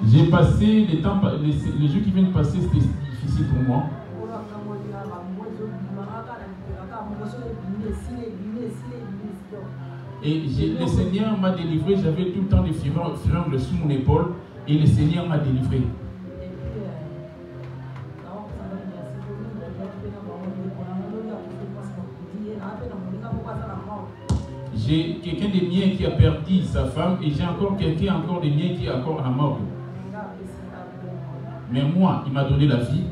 J'ai passé les temps, les jours qui viennent de passer, c'était difficile pour moi. Et le Seigneur m'a délivré, j'avais tout le temps des fureurs sous mon épaule et le Seigneur m'a délivré. J'ai quelqu'un des miens qui a perdu sa femme et j'ai encore quelqu'un des miens qui est encore à la mort. Mais moi, il m'a donné la vie.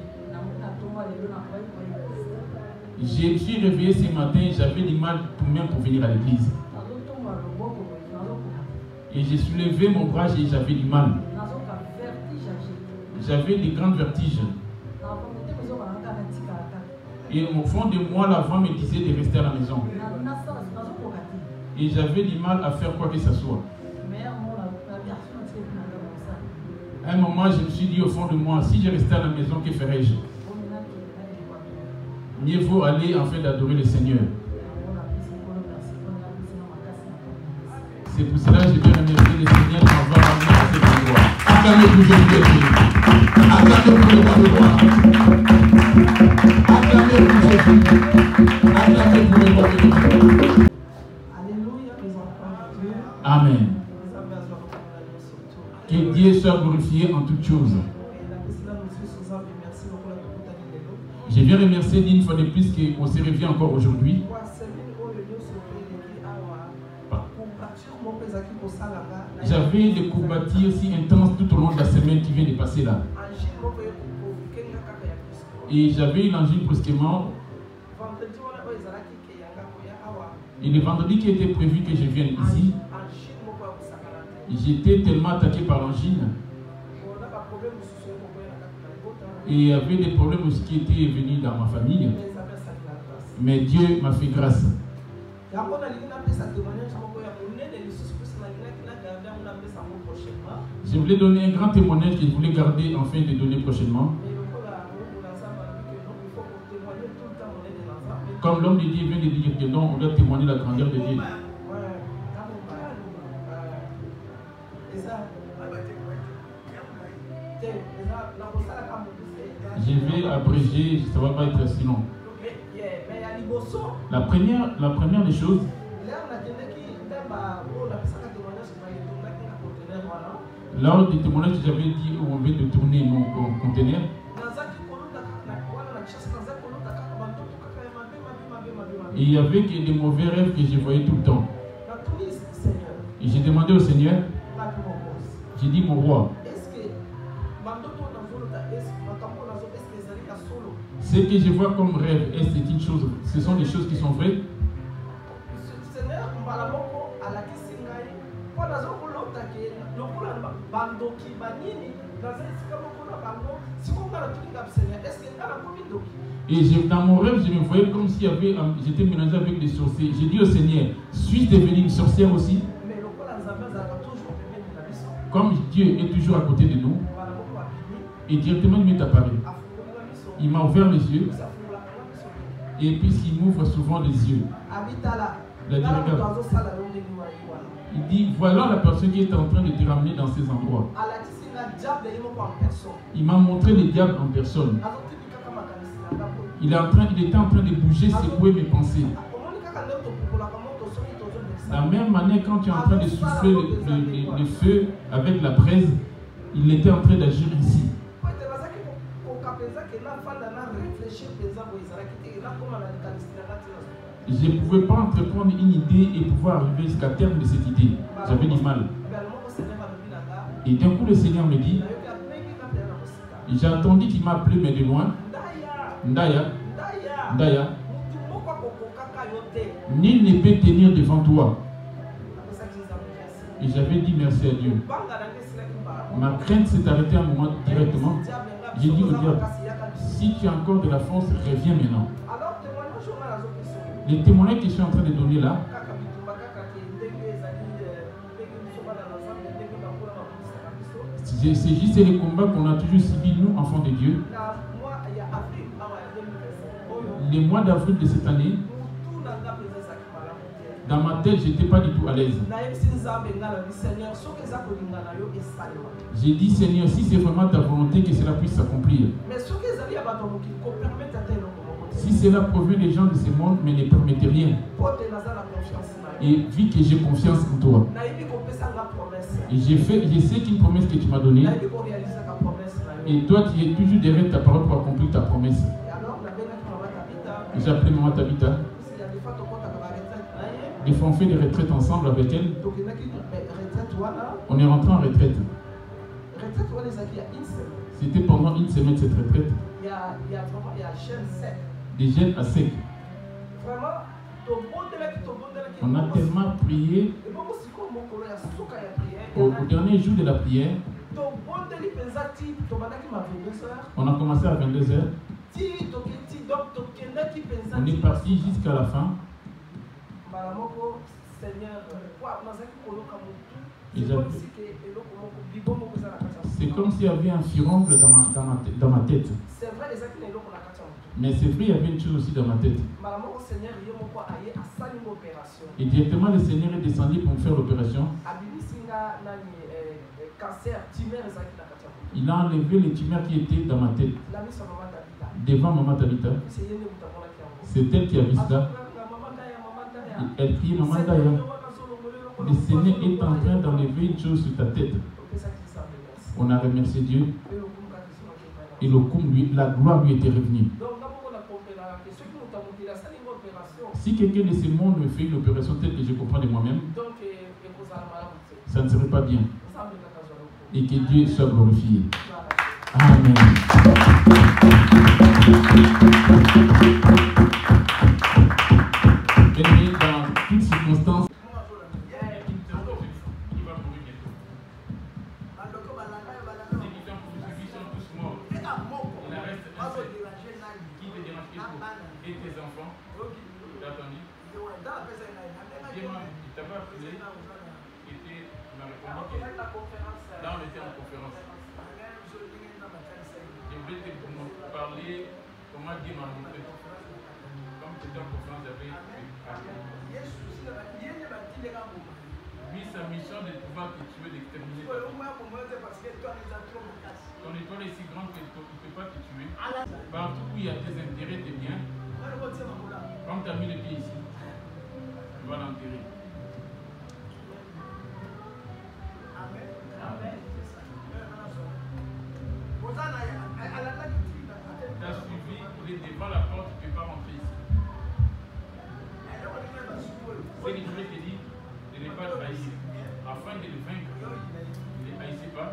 Je me suis réveillé ce matin, j'avais du mal même pour venir à l'église. Et j'ai soulevé mon bras et j'avais du mal. J'avais des grands vertiges. Et au fond de moi, la voix me disait de rester à la maison. Et j'avais du mal à faire quoi que ce soit. À un moment, je me suis dit au fond de moi, si je restais à la maison, que ferais-je? Mieux vaut aller en fait d'adorer le Seigneur. C'est pour cela que je vais remercier le Seigneur de m'avoir amené à cet endroit. Acclamez pour Jésus. Acclamez pour le roi de roi. Acclamez pour Jésus. Acclamez pour le roi de roi. Alléluia, nous enfants de Dieu. Amen. Que Dieu soit glorifié en toutes choses. Je viens remercier d'une fois de plus qu'on se revient encore aujourd'hui. J'avais des courbatures si intenses tout au long de la semaine qui vient de passer là. Et j'avais une angine brusquement. Et le vendredi qui était prévu que je vienne ici, j'étais tellement attaqué par l'angine. Et il y avait des problèmes aussi qui étaient venus dans ma famille. Mais Dieu m'a fait grâce. Je voulais donner un grand témoignage que je voulais garder enfin de donner prochainement. Comme l'homme de Dieu vient de dire que non, on doit témoigner la grandeur de Dieu. Je vais abréger, ça ne va pas être si long. La première des choses, lors du témoignage que j'avais dit où on vient de tourner mon conteneur, et il y avait des mauvais rêves que je voyais tout le temps. Et j'ai demandé au Seigneur, j'ai dit mon roi, ce que je vois comme rêve, est-ce que une chose, ce sont des choses qui sont vraies? Et dans mon rêve, je me voyais comme si j'étais mélangé avec des sorciers. J'ai dit au Seigneur, suis-je devenue une sorcière aussi? Comme Dieu est toujours à côté de nous, et directement il m'est apparu. Il m'a ouvert les yeux. Et puisqu'il m'ouvre souvent les yeux, il dit, voilà la personne qui est en train de te ramener dans ces endroits. Il m'a montré le diable en personne. Il était en train de bouger, secouer mes pensées. De la même manière, quand tu es en train de souffler le feu avec la braise, il était en train d'agir ici. Je ne pouvais pas entreprendre une idée et pouvoir arriver jusqu'à terme de cette idée. J'avais du mal. Et d'un coup, le Seigneur me dit, j'ai entendu qu'il m'a appelé, mais de loin, Ndaya, Ndaya, nul ne peut tenir devant toi. Et j'avais dit merci à Dieu. Ma crainte s'est arrêtée à un moment directement. J'ai dit au diable, si tu as encore de la force, reviens maintenant. Les témoignages que je suis en train de donner là, c'est juste les combats qu'on a toujours subis, nous, enfants de Dieu. Les mois d'avril de cette année, Dans ma tête, je n'étais pas du tout à l'aise. J'ai dit, Seigneur, si c'est vraiment ta volonté que cela puisse s'accomplir. Si cela provient des gens de ce monde, mais ne permettez rien. Et vu que j'ai confiance en toi. Et je sais qu'une promesse que tu m'as donnée. Et toi, tu es toujours derrière ta parole pour accomplir ta promesse. J'ai appelé Maman Tabitha. Des fois, on fait des retraites ensemble avec elle. On est rentré en retraite. C'était pendant une semaine cette retraite. Des jeunes à sec. On a tellement prié. Au dernier jour de la prière, on a commencé à 22h. On est parti jusqu'à la fin. C'est comme s'il y avait un furoncle dans ma tête. Mais c'est vrai, il y avait une chose aussi dans ma tête. Et directement, le Seigneur est descendu pour me faire l'opération. Il a enlevé les tumeurs qui étaient dans ma tête. Devant Maman Tabitha. C'est elle qui a vu cela. Elle criait, Maman Daya. Le Seigneur est en train d'enlever une chose sur ta tête. On a remercié Dieu. Et la gloire lui était revenue. Si quelqu'un de ce monde me fait une opération telle que je comprends de moi-même, ça ne serait pas bien. Et que Dieu soit glorifié. Amen. Et dans toutes circonstances, comment Dieu m'a montré. Comme tu étais en conférence, j'avais lui, sa mission de pouvoir te tuer, d'exterminer. Ton étoile est si grande qu'il ne peut pas te tuer. Partout où il y a tes intérêts, tes biens, comme tu as mis les pieds ici, tu vas l'enterrer. Amen. Amen. Tu as suivi, il est devant la porte, tu ne peux pas rentrer ici. C'est que je voulais te dire de ne pas trahir, afin de le vaincre. Ne haïssez pas.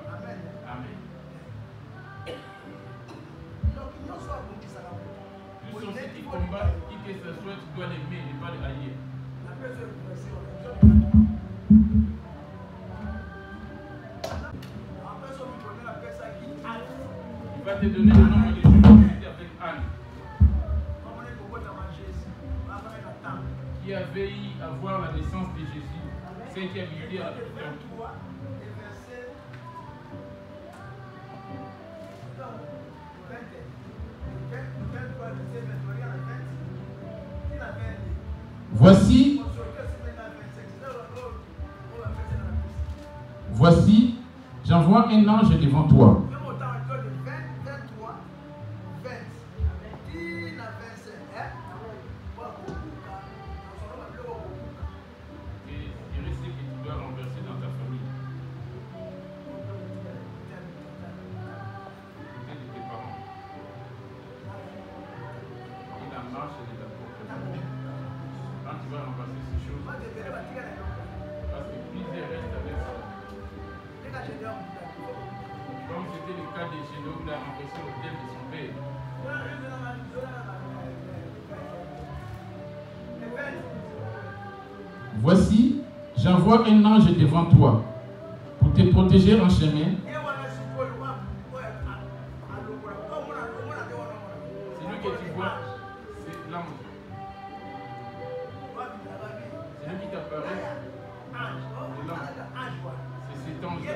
Amen. Tous ceux qui combattent, qui que ce soit, tu dois l'aimer et ne pas le haïr. Il va te donner le nombre de jours avec Anne, qui avait eu à voir la naissance de Jésus, celle qui a vécu à la Voici, j'envoie un ange devant toi. Comme c'était le cas de Génob, il a remplacé l'hôtel de son père. Voici, j'envoie un ange devant toi pour te protéger en chemin. C'est lui que tu vois, c'est l'ange. C'est lui qui t'apparaît. C'est cet ange-là.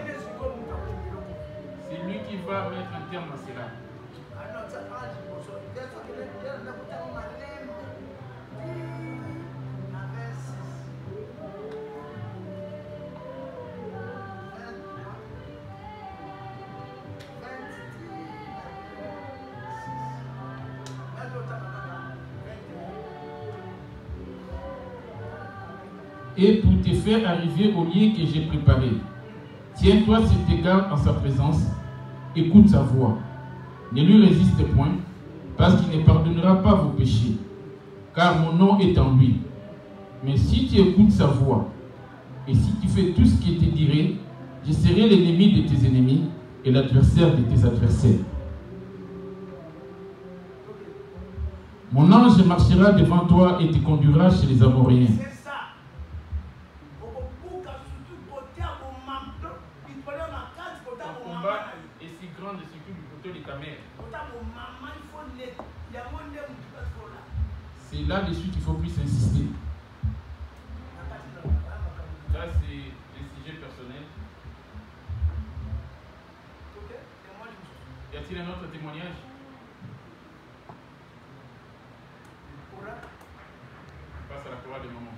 C'est lui qui va mettre un terme à cela. et pour te faire arriver au lieu que j'ai préparé. Tiens-toi sur tes gardes en sa présence, écoute sa voix. Ne lui résiste point, parce qu'il ne pardonnera pas vos péchés, car mon nom est en lui. Mais si tu écoutes sa voix, et si tu fais tout ce qu'il te dirait, je serai l'ennemi de tes ennemis et l'adversaire de tes adversaires. Mon ange marchera devant toi et te conduira chez les Amoréens. C'est ça. Le combat est si grand de ce que du côté de ta mère. C'est là-dessus qu'il faut plus insister. Là, c'est des sujets personnels. Y a-t-il un autre témoignage? Je passe à la parole de maman.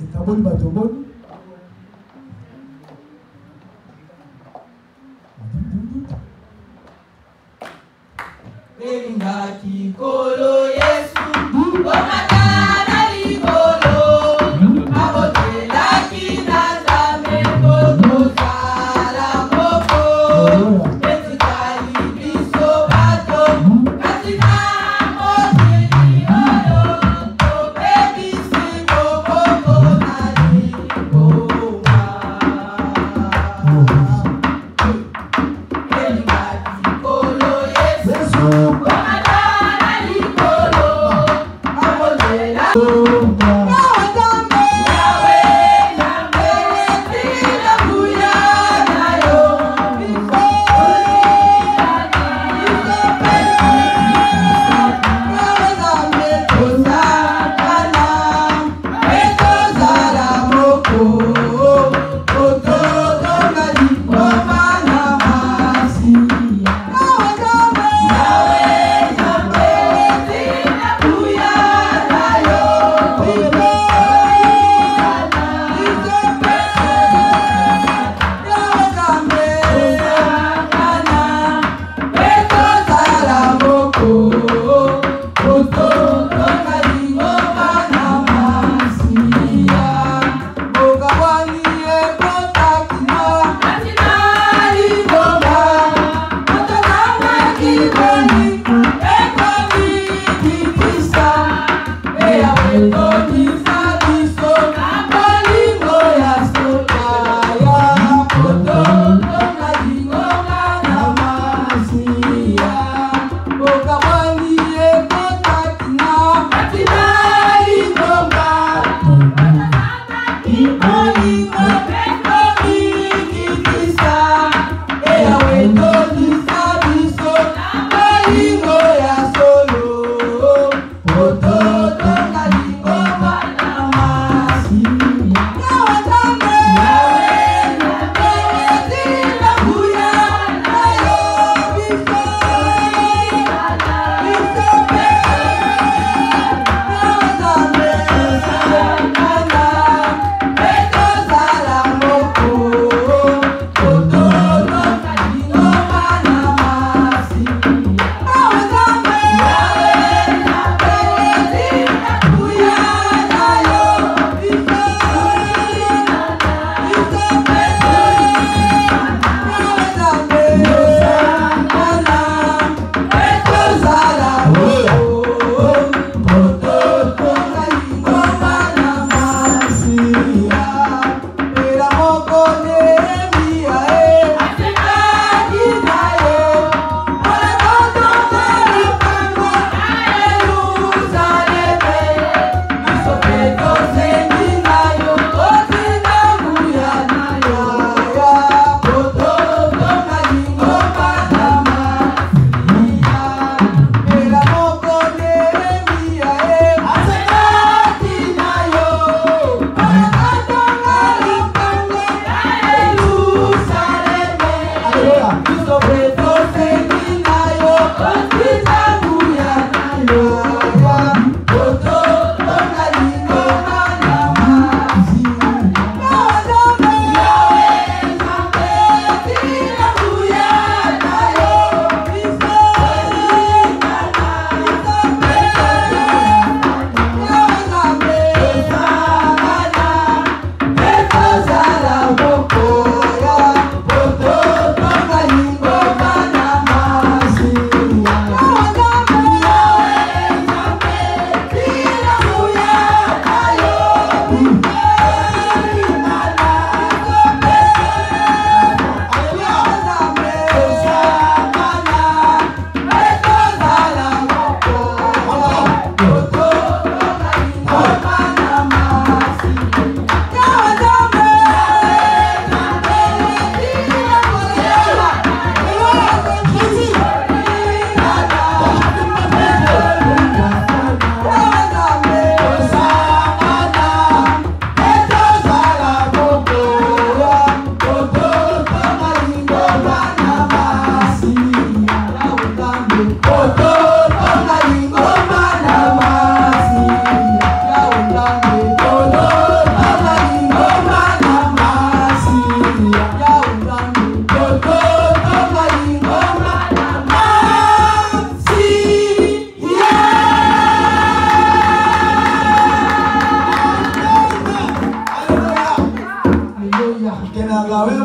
etaboli batoboli Belingaki kolo Yesu Omatana likolo Abotelaki na zame Koto sala moko Etikali biso bato Katina motini olo Obebisi koko na likoma Belingaki kolo Yesu Omatana likolo Bye.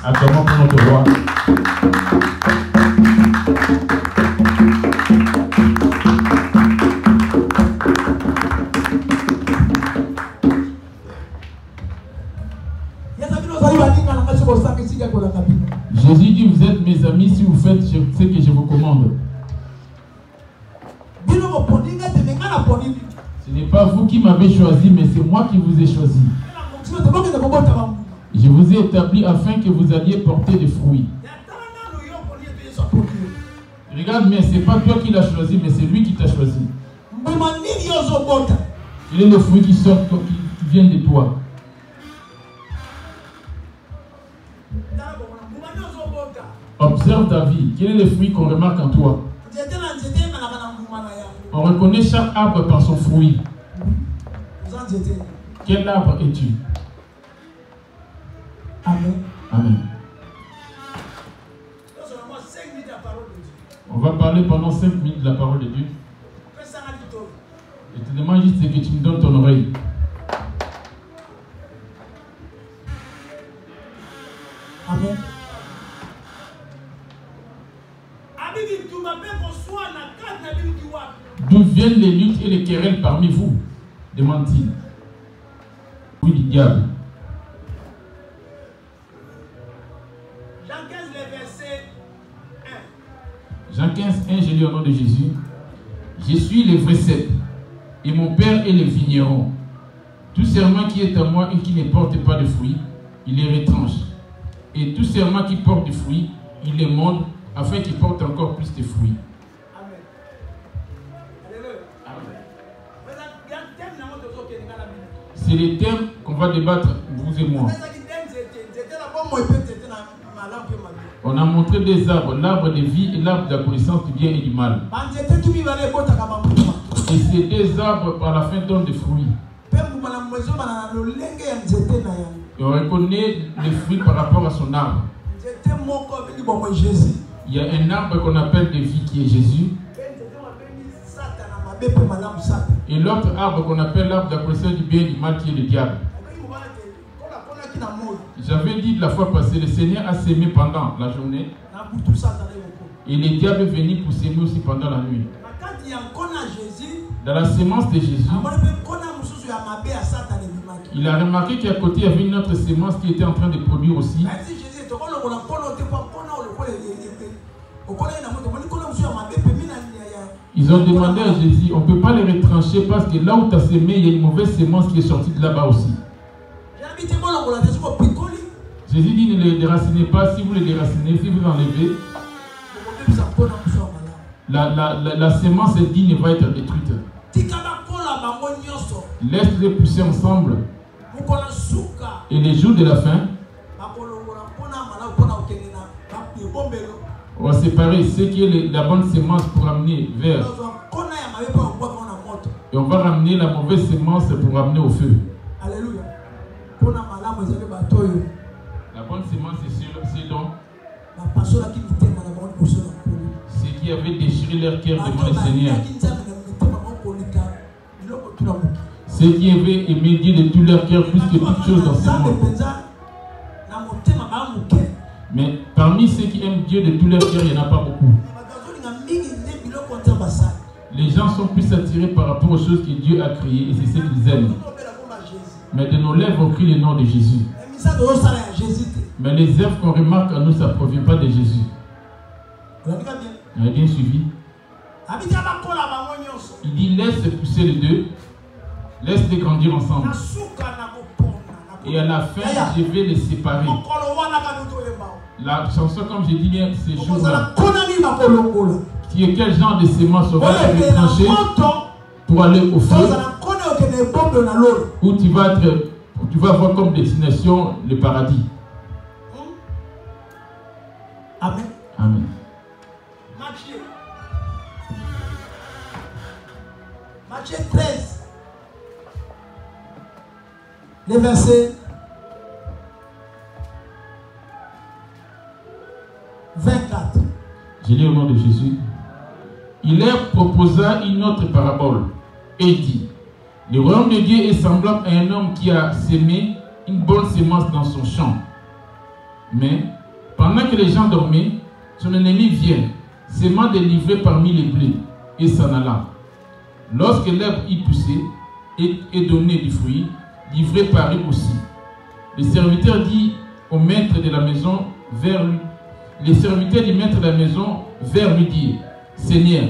Acclamons pour notre roi. Jésus dit, vous êtes mes amis si vous faites ce que je vous commande. Ce n'est pas vous qui m'avez choisi, mais c'est moi qui vous ai choisi. Je vous ai établi afin que vous alliez porter des fruits. Regarde, mais ce n'est pas toi qui l'as choisi, mais c'est lui qui t'a choisi. Il est le fruit qui sort, qui vient de toi. Observe ta vie. Quel est le fruit qu'on remarque en toi? On reconnaît chaque arbre par son fruit. Quel arbre es-tu? Amen. Amen. On va parler pendant 5 minutes de la parole de Dieu. Je te demande juste que tu me donnes ton oreille. Amen. D'où viennent les luttes et les querelles parmi vous? Demande-t-il. Oui, du diable. Jean 15, 1, je lis au nom de Jésus. Je suis le vrai cep, et mon Père est le vigneron. Tout serment qui est à moi et qui ne porte pas de fruits, il les retranche. Et tout serment qui porte des fruits, il les monte, afin qu'il porte encore plus de fruits. C'est les thèmes qu'on va débattre, vous et moi. On a montré des arbres, l'arbre de vie et l'arbre de la connaissance du bien et du mal. Et ces deux arbres, par la fin, donnent des fruits. Et on reconnaît les fruits par rapport à son arbre. Il y a un arbre qu'on appelle de vie qui est Jésus. Et l'autre arbre qu'on appelle l'arbre de la connaissance du bien et du mal qui est le diable. J'avais dit la fois passée, le Seigneur a sémé pendant la journée. Et le diable est venu pour s'aimer aussi pendant la nuit. Dans la sémence de Jésus, il a remarqué qu'à côté il y avait une autre sémence qui était en train de produire aussi. Ils ont demandé à Jésus, on ne peut pas les retrancher parce que là où tu as sémé, il y a une mauvaise sémence qui est sortie de là-bas aussi. Jésus dit, ne les déracinez pas. Si vous les déracinez, si vous enlevez, la sémence digne va être détruite. Laisse-les pousser ensemble. Et les jours de la fin, on va séparer ce qui est la bonne sémence pour amener vers. Et on va ramener la mauvaise sémence pour amener au feu. Alléluia. La bonne sémence, c'est donc ceux qui avaient déchiré leur cœur devant le Seigneur. Ceux qui avaient aimé Dieu de tout leur cœur plus que toute chose dans ce monde. Mais parmi ceux qui aiment Dieu de tout leur cœur, il n'y en a pas beaucoup. Les gens sont plus attirés par rapport aux choses que Dieu a créées et c'est ce qu'ils aiment. Mais de nos lèvres, on crie le nom de Jésus. Mais les œuvres qu'on remarque en nous, ça ne provient pas de Jésus. Vous avez bien suivi? Il dit laisse pousser les deux, laisse-les grandir ensemble. Et à la fin, je vais les séparer. La chanson, comme j'ai dit bien, ces jours-là, qui est quel genre de sémence on va être tranché pour aller au feu, où tu vas avoir comme destination le paradis. Amen. Amen. Matthieu 13, les versets 24. Je lis au nom de Jésus. Il leur proposa une autre parabole et il dit: le royaume de Dieu est semblable à un homme qui a sémé une bonne sémence dans son champ. Mais pendant que les gens dormaient, son ennemi vient, sémant des livrées parmi les blés, et s'en alla. Lorsque l'herbe y poussait et donnait du fruit, l'ivrée parut aussi. Le serviteur dit au maître de la maison vers lui, les serviteurs du maître de la maison vers lui dire: Seigneur,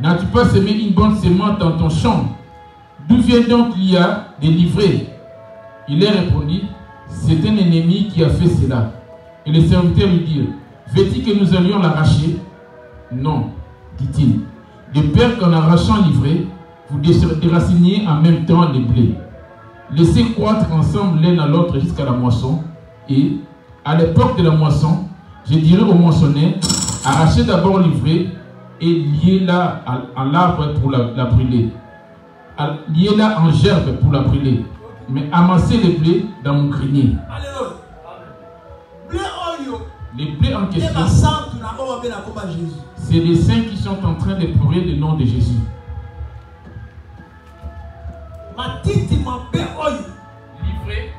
n'as-tu pas semé une bonne sémence dans ton champ? D'où vient donc il y a des livrées? Il leur répondit: c'est un ennemi qui a fait cela. Et les serviteurs lui dirent: veux-tu que nous allions l'arracher? Non, dit-il, de peur qu'en arrachant l'ivrée, vous déraciniez en même temps les blés. Laissez croître ensemble l'un à l'autre jusqu'à la moisson. Et, à l'époque de la moisson, je dirai au moissonneur: arrachez d'abord l'ivrée et liez-la en arbre pour la brûler. Liez-la en gerbe pour la brûler. Mais amassez les blés dans mon grenier. Les blés en question, c'est les saints qui sont en train de pleurer le nom de Jésus. Livré.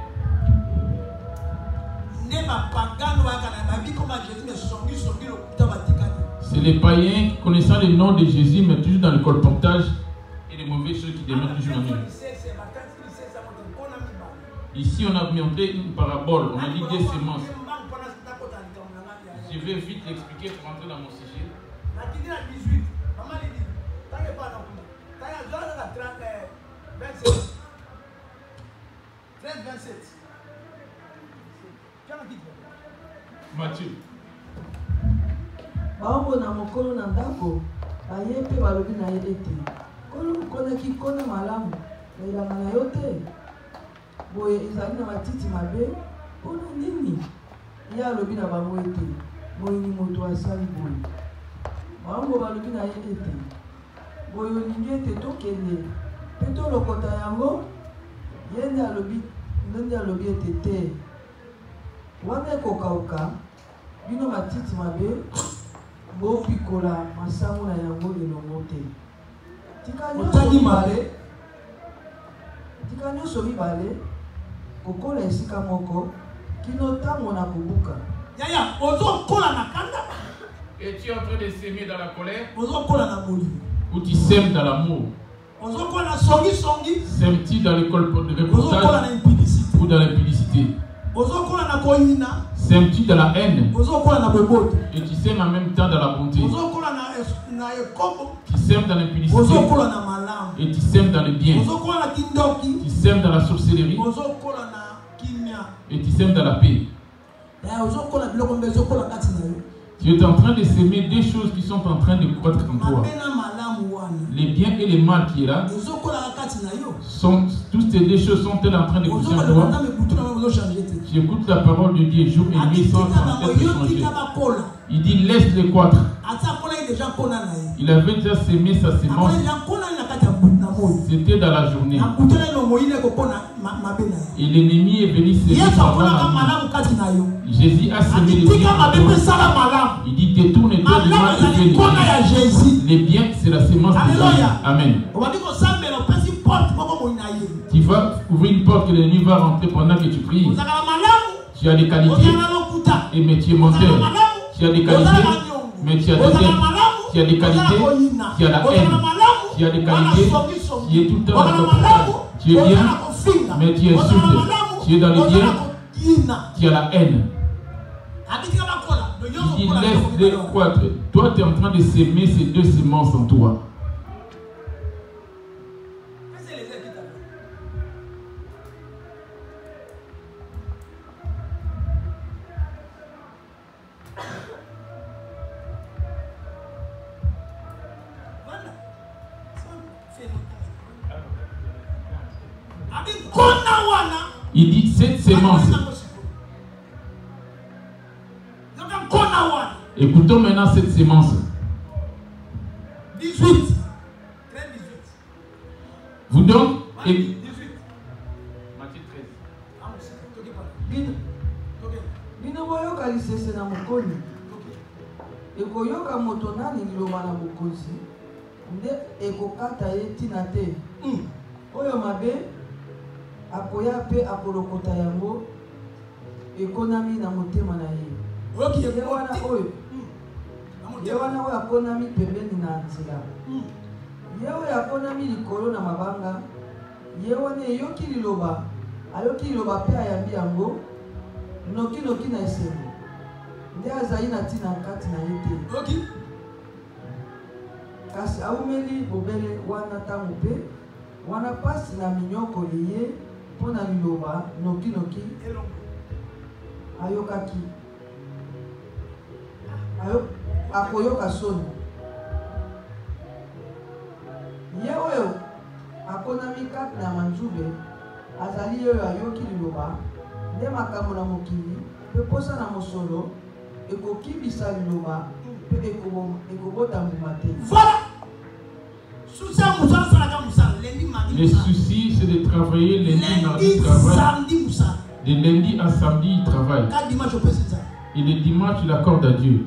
C'est les païens qui connaissant le nom de Jésus, mais toujours dans le colportage et les mauvaises choses qui demeurent toujours en nous. Ici, on a montré une parabole, on a dit des semences. Je vais vite l'expliquer pour entrer dans mon sujet. Matthieu. baomona mokolo na ndako baye mpe balobi na ye ete kolo mokonaki kona malamu na elanga na yo te boye ezali na matiti mabe mpona nini ye alobi na bango ete moyini moto asali boye bango balobi na ye ete boye olingi ete tokende mpe tolokota yango ye nde alobi ete te wana ekokauka bino matiti mabe bopikola masango na yango elongo te tika nyonso mibale kokola esika moko kino ntango na kobuka yaya ozokola na kanda. Et tu es en train de s'aimer dans la colère ozokola na molimo ou tu sèmes dans l'amour? ozokola na songi Sèmes-tu dans le ozokola reportage na impudicité ou dans l'impudicité? ozokola na koyina Sèmes-tu dans la haine ozokola na boboto et tu sèmes en même temps dans la bonté? ozokola na ekobo Tu sèmes dans l'impudicité ozokola na malamu et tu sèmes dans le bien. ozokola na kindoki Tu sèmes dans la sorcellerie ozokola na kimia et tu sèmes dans la paix. ozokola biloko mbe ozokola kati na yo. Tu es en train de s'aimer des choses qui sont en train de croître en toi. mabe na malamu wana Les biens et les mal qui est là, ozokola kati na yo. toutes ces deux choses sont-elles en train de pousser en ozokola toi? na mebutu na yo changer te. Tu écoutes la parole de Dieu jour et nuit sans être changé. Il dit laisse-les croître. ata kola déjà kona na ye. Il avait déjà sémé sa sémence. C'était dans la journée. Et l'ennemi est venu s'aimer pendant la nuit. Jésus a sémé les biens en toi. Il dit détourne-toi du mal et fais le bien. Les biens, c'est la sémence de Dieu. Amen. Tu vas ouvrir une porte que l'ennemi va rentrer pendant que tu pries. Tu as des qualités, et mais tu es menteur. Tu as des qualités, mais tu as des aides. Tu as des qualités, tu as la haine. Tu as des qualités, tu es tout le temps dans le portage. Tu es bien, mais tu es insulte. Tu es dans le bien, tu as la haine. Il dit laisse-les croître. Toi, tu es en train de s'aimer ces deux semences en toi. Il dit cette sémence. Écoutons maintenant cette sémence. 18. Vous donc. bino boyoka lisese na mokoli ekoyoka moto nani liloba na bokonzi nde ekokata ye ntina te oyo mabe akoya mpe akolokota yango ekonami na motema na ye ye wana oyo akonami pembeni na nzela ye oyo akonami likolo na mabanga ye wana eyoki liloba ayoki liloba mpe ayambi yango noki na esengo nde azali na ntina kati na ye te kasi aumeli bobele wana ntango mpe wana pasi na minyoko eye mpo na liloba noki ayokaki akoyoka soni ye oyo akonami kati na manzube azali oyo ayoki liloba nde makambo na mokili mpe posa na mosolo ekokibisa liloba mpe ekobota mbuma te. Le souci, c'est de travailler lundi, mardi, travail. De lundi à samedi, il travaille. Et le dimanche, il accorde à Dieu.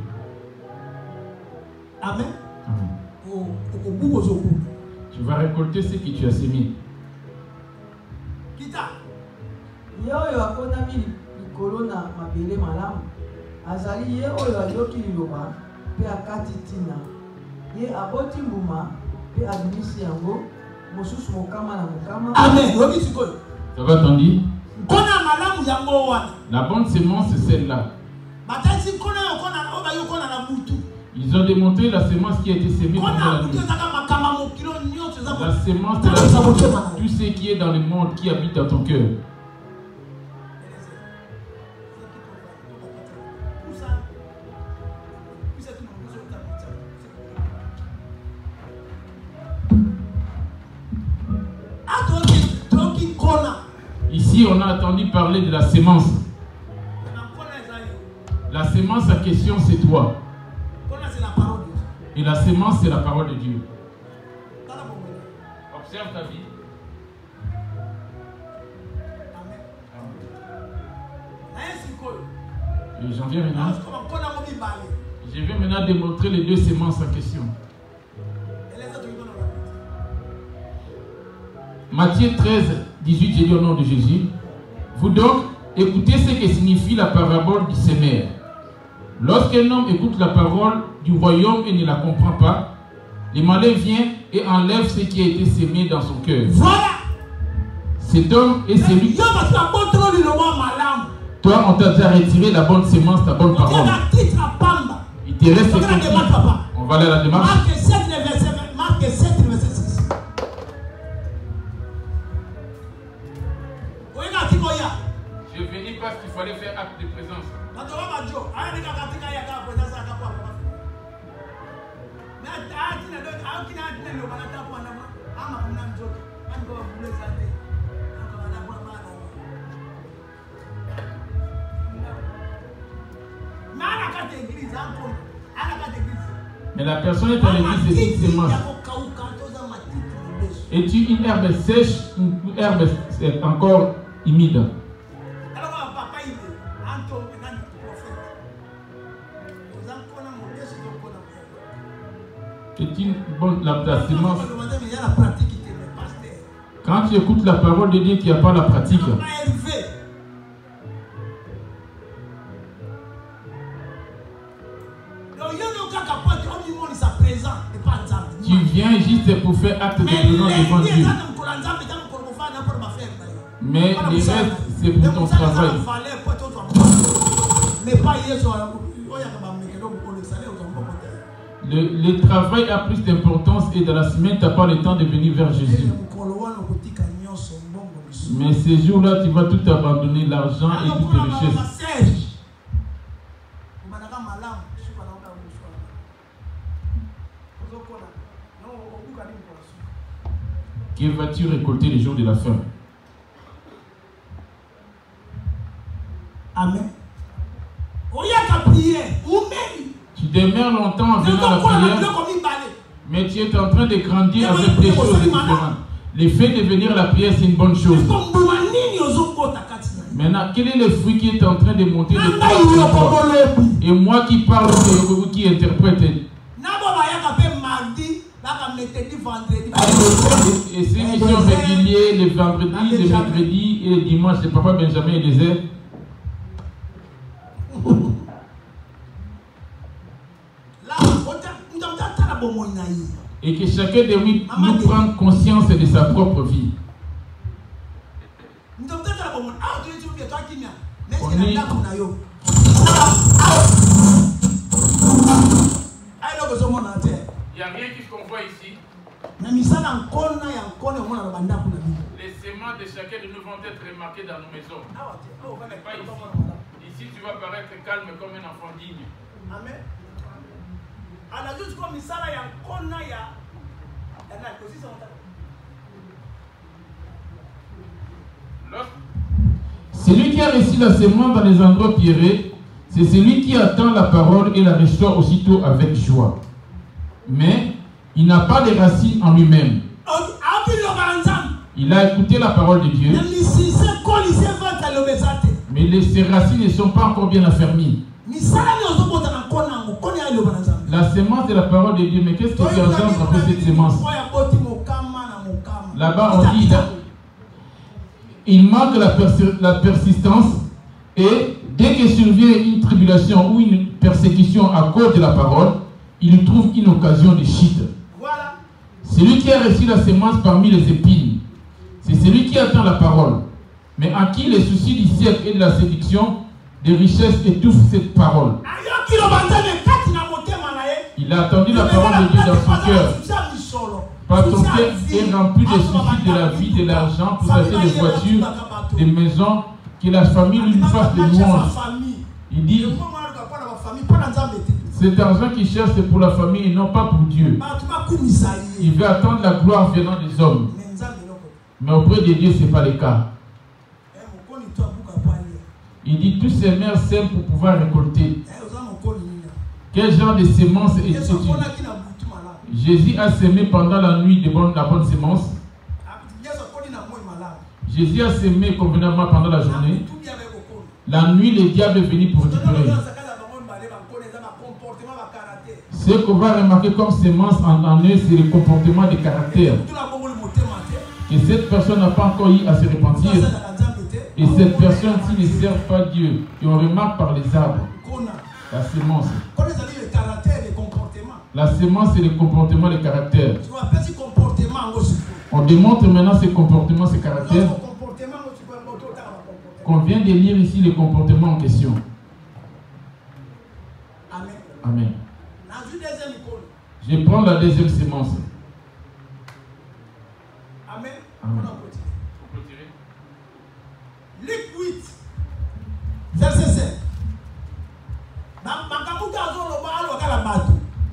Amen. Amen. Tu vas récolter ce que tu as sémé. Ye oyo akonami likolo na mabele malamu azali ye oyo ayoki liloba mpe akati ntina ye aboti mbuma mpe abimisi yango mosusu mokama na mokama. Amen. Ça va t'endir? La bonne sémence, c'est celle-là. Ils ont démontré la sémence qui a été sémée pendant la nuit. La sémence de tout ce qui est dans le monde, qui habite dans ton cœur. Ici, on a entendu parler de la sémence. semence en question, c'est toi. C'est la parole de Dieu. Et la semence, c'est la parole de Dieu. Observe ta vie. Et j'en viens maintenant. Je vais maintenant démontrer les deux semences en question. Matthieu 13, 18, j'ai dit au nom de Jésus. Vous donc, écoutez ce que signifie la parabole du semeur. Lorsqu'un homme écoute la parole du royaume et ne la comprend pas, le malin vient et enlève ce qui a été semé dans son cœur. Voilà. Cet homme est celui qui... Toi, on t'a déjà retiré la bonne semence, la bonne parole. Il te reste ce que... On va aller à la démarche. Marc 7, verset 6. Je suis venu parce qu'il fallait faire acte de présence. Mais la personne est à l'église, c'est une semence. Es-tu une herbe sèche, une herbe encore humide? C'est une bonne la semence. Quand tu écoutes la parole de Dieu, tu n'as pas la pratique. Tu viens juste pour faire acte de présence devant Dieu. Mais le reste, c'est pour ton travail. Le travail a plus d'importance et dans la semaine, tu n'as pas le temps de venir vers Jésus. Mais ces jours-là, tu vas tout abandonner, l'argent et toutes tes richesses. Que vas-tu récolter les jours de la fin? Amen. Tu demeures longtemps en venant à la prière, mais tu es en train de grandir avec des choses différentes. Le fait de venir à la prière, c'est une bonne chose. Maintenant, quel est le fruit qui est en train de monter de toi? Et moi qui parle, et qui interprète. Et ces missions régulières, les vendredis, les mercredis et les dimanches, c'est Papa Benjamin et les aides. Et que chacun de nous prenne conscience de sa propre vie. Il n'y a rien qu'on voit ici. Les semences de chacun de nous vont être remarquées dans nos maisons. Pas ici. Ici, tu vas paraître calme comme un enfant digne. Amen. Celui qui a reçu la semence dans les endroits pierreux, c'est celui qui attend la parole et la reçoit aussitôt avec joie. Mais il n'a pas de racines en lui-même. Il a écouté la parole de Dieu, mais ses racines ne sont pas encore bien affermies. La semence de la parole de Dieu, mais qu'est-ce que tu engendres après cette semence? Là-bas, on dit il manque la persistance, et dès que survient une tribulation ou une persécution à cause de la parole, il trouve une occasion de chute. Celui qui a reçu la semence parmi les épines, c'est celui qui attend la parole, mais en qui les soucis du siècle et de la séduction des richesses étouffent cette parole. Il a attendu la parole de Dieu dans son cœur. Par son cœur est rempli des soucis de la vie, de l'argent, pour acheter des voitures, des maisons, que la famille lui fasse des louanges. Il dit, cet argent qu'il cherche, c'est pour la famille et non pas pour Dieu. Il veut attendre la gloire venant des hommes. Mais auprès de Dieu, ce n'est pas le cas. Il dit, tous ces mères sèment pour pouvoir récolter. Quel genre de semence es-tu? Jésus a semé pendant la nuit la bonne semence. Jésus a semé convenablement pendant la journée. La nuit, le diable est venu pour récupérer. Ce qu'on va remarquer comme semence en eux, c'est le comportement de caractère. Que cette personne n'a pas encore eu à se repentir. Et cette personne, s'il ne sert pas Dieu, et on remarque par les arbres, la semence. La semence, c'est le comportement, le caractère. On démontre maintenant ces comportements, ces caractères. Qu'on vient de lire ici le comportement en question. Amen. Je prends la deuxième semence. Amen. Amen. Luc 8, verset 5.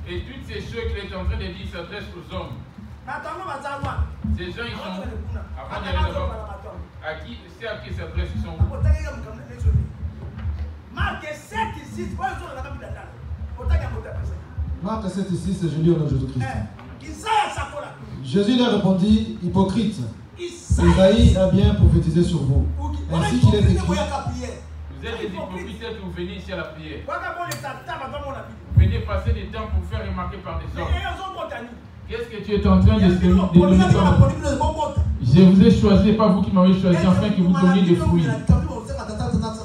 Et toutes ces choses qu'il est en train de dire s'adressent aux hommes. Ces gens, ils sont, avant d'aller là-bas, c'est à qui s'adressent, ils sont. Marc 7 ici, Marc 7 ici, je lis au nom de Jésus-Christ. Jésus leur répondit, hypocrite, Isaïe a bien prophétisé sur vous. Ainsi qu'il est écrit. Vous êtes des hypocrites que vous venez ici à la prière. Vous venez passer des temps pour faire remarquer par des hommes. Qu'est-ce que tu es en train de Je vous ai choisi, pas vous qui m'avez choisi, afin que vous donniez des fruits.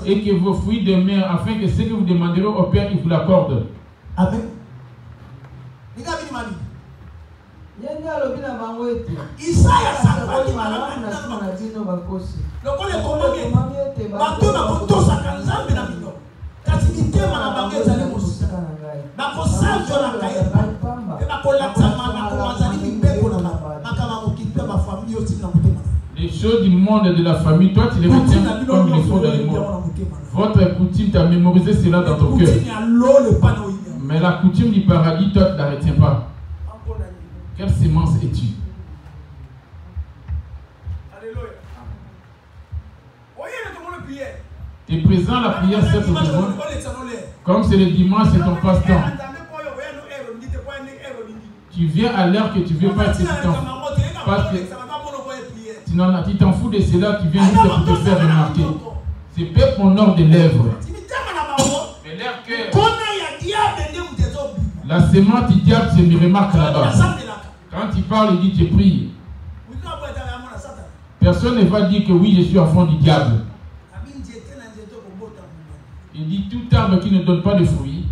Et que vos fruits demeurent, afin que ce que vous demanderez au Père, il vous l'accorde. Amen. Isaya sakoli malamu na dino bakosi. Lokole komage. Bato bakotosaka nzambe na bino. Kasi mitema na bango ezali mosika. Bakosanzola kayeba. Bakolatama bakomazali mibeko na makama mokipe ba famille aussi na motema. Les choses du monde et de la famille, toi tu les retiens comme il faut dans le monde. Votre coutume, tu as mémorisé cela dans ton cœur. Mais la coutume du paradis, toi tu ne la retiens pas. Quelle semence es-tu? Alléluia. Tu es présent à la prière cette journée. Comme c'est le dimanche, c'est ton passe-temps. Tu viens à l'heure que tu veux pas être temps. Parce que tu t'en fous de cela, tu viens juste pour te faire remarquer. C'est peut-être mon ordre de lèvres. Mais leur cœur, la semence du diable se me remarque là-bas. Quand il parle, il dit tu pries. Personne ne va dire que oui, je suis enfant du diable. Il dit tout arbre qui ne donne pas de fruits,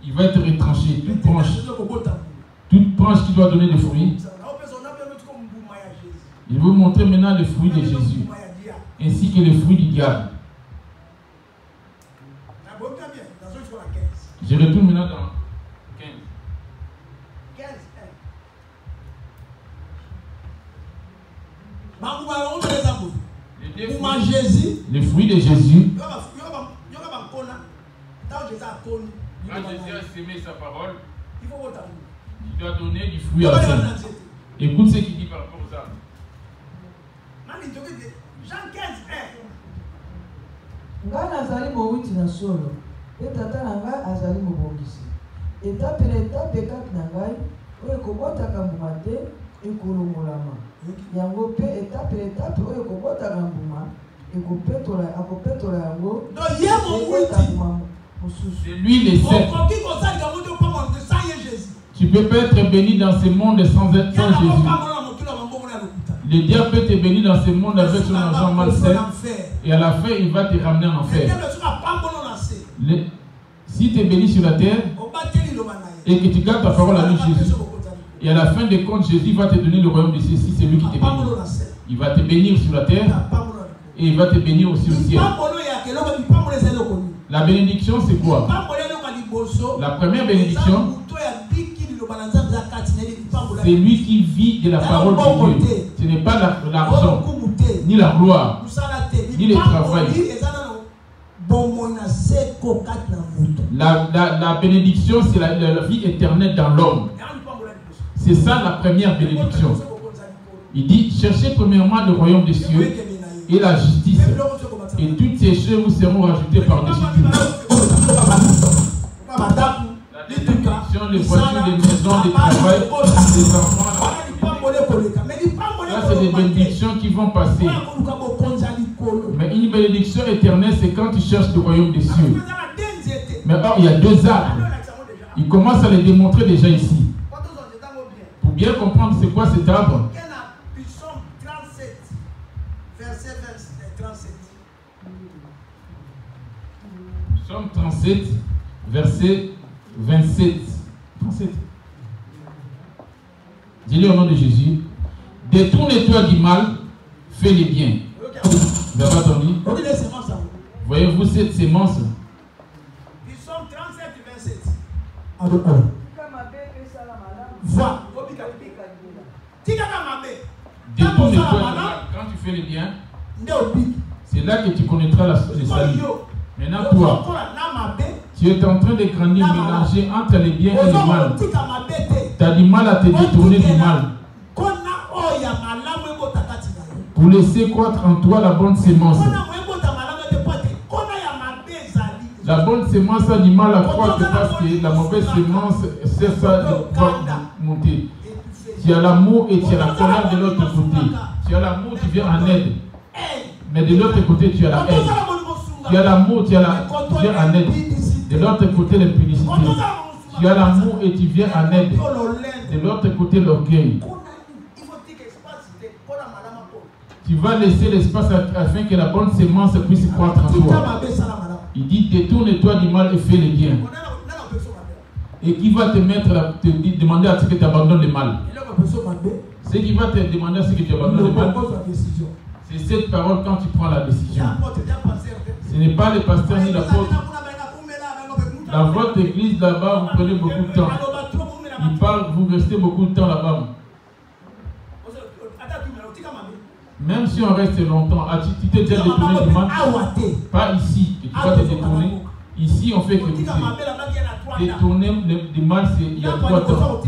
il va être retranché. Toute branche qui doit donner des fruits. Je vais vous montrer maintenant les fruits de Jésus, ainsi que les fruits du diable. Je retourne maintenant dans 15. Les fruits de Jésus. Quand Jésus a sémé sa parole, il doit donner du fruit à ça. Écoute ce qu'il dit par rapport aux arbres. Jean 15, 1. Ngai nazali mowuti na solo, pe tata na ngai azali mobongisi. Etape na etape kati na ngai, oyo ekobotaka mbuma te ekolongolama. Yango pe etape na etape oyo ekobotaka mbuma akopetola yango. C'est lui le seul. Tu peux pas être béni dans ce monde sans Jésus. Le diable peut te bénir dans ce monde avec son argent malsain. Et à la fin, il va te ramener en enfer. Si tu es béni sur la terre et que tu gardes ta parole à lui, Jésus, et à la fin des comptes, Jésus va te donner le royaume de cieux. Si c'est lui qui te bénit, il va te bénir sur la terre et il va te bénir aussi au ciel. La bénédiction, c'est quoi? La première bénédiction, c'est lui qui vit de la parole de Dieu. Ce n'est pas l'argent, ni la gloire, ni le travail. La bénédiction, c'est la vie éternelle dans l'homme. C'est ça la première bénédiction. Il dit, cherchez premièrement le royaume des cieux et la justice. Et toutes ces choses vous seront rajoutées par-dessus tout. La bénédictions, les voitures, les maisons, les travail, les enfants. Ça, c'est des bénédictions qui vont passer. Mais une bénédiction éternelle, c'est quand tu cherches le royaume des cieux. Mais or, il y a deux arbres. Il commence à les démontrer déjà ici. Pour bien comprendre c'est quoi cet arbre. Psaume 37, verset 27. 37. Dis-le au nom de Jésus. Détourne-toi du mal, fais le bien. Vous avez entendu? Voyez-vous cette sémence? Psaume 37, 27. Va. Détourne-toi du mal. Quand tu fais le bien, c'est là que tu connaîtras le salut. Maintenant, toi, tu es en train de grandir, mélanger entre les biens et le mal. Tu as du mal à te détourner du mal. Pour laisser croître en toi la bonne sémence. La bonne sémence a du mal à croître parce que la mauvaise sémence cesse de monter. Tu as l'amour et tu as la colère de l'autre côté. Tu as l'amour, tu viens en aide. Mais de l'autre côté, tu as la haine. Tu as l'amour, tu viens en aide. De l'autre côté, l'impudicité. Tu as l'amour et tu viens en aide. De l'autre côté, l'orgueil. Tu vas laisser l'espace afin que la bonne sémence puisse croître en toi. Il dit, détourne-toi du mal et fais le bien. Et qui va te demander à ce que tu abandonnes le mal. Ce qui va te demander à ce que tu abandonnes le mal. C'est cette parole quand tu prends la décision. Ce n'est pas le pasteur ni l'apôtre. Dans votre église là-bas, vous prenez beaucoup de temps. Il parle, vous restez beaucoup de temps là-bas. Même si on reste longtemps, tu t'es déjà détourné du mal. Pas ici, que tu vas te détourner. Ici, on fait que tu détourner du mal, il y a 3 temps.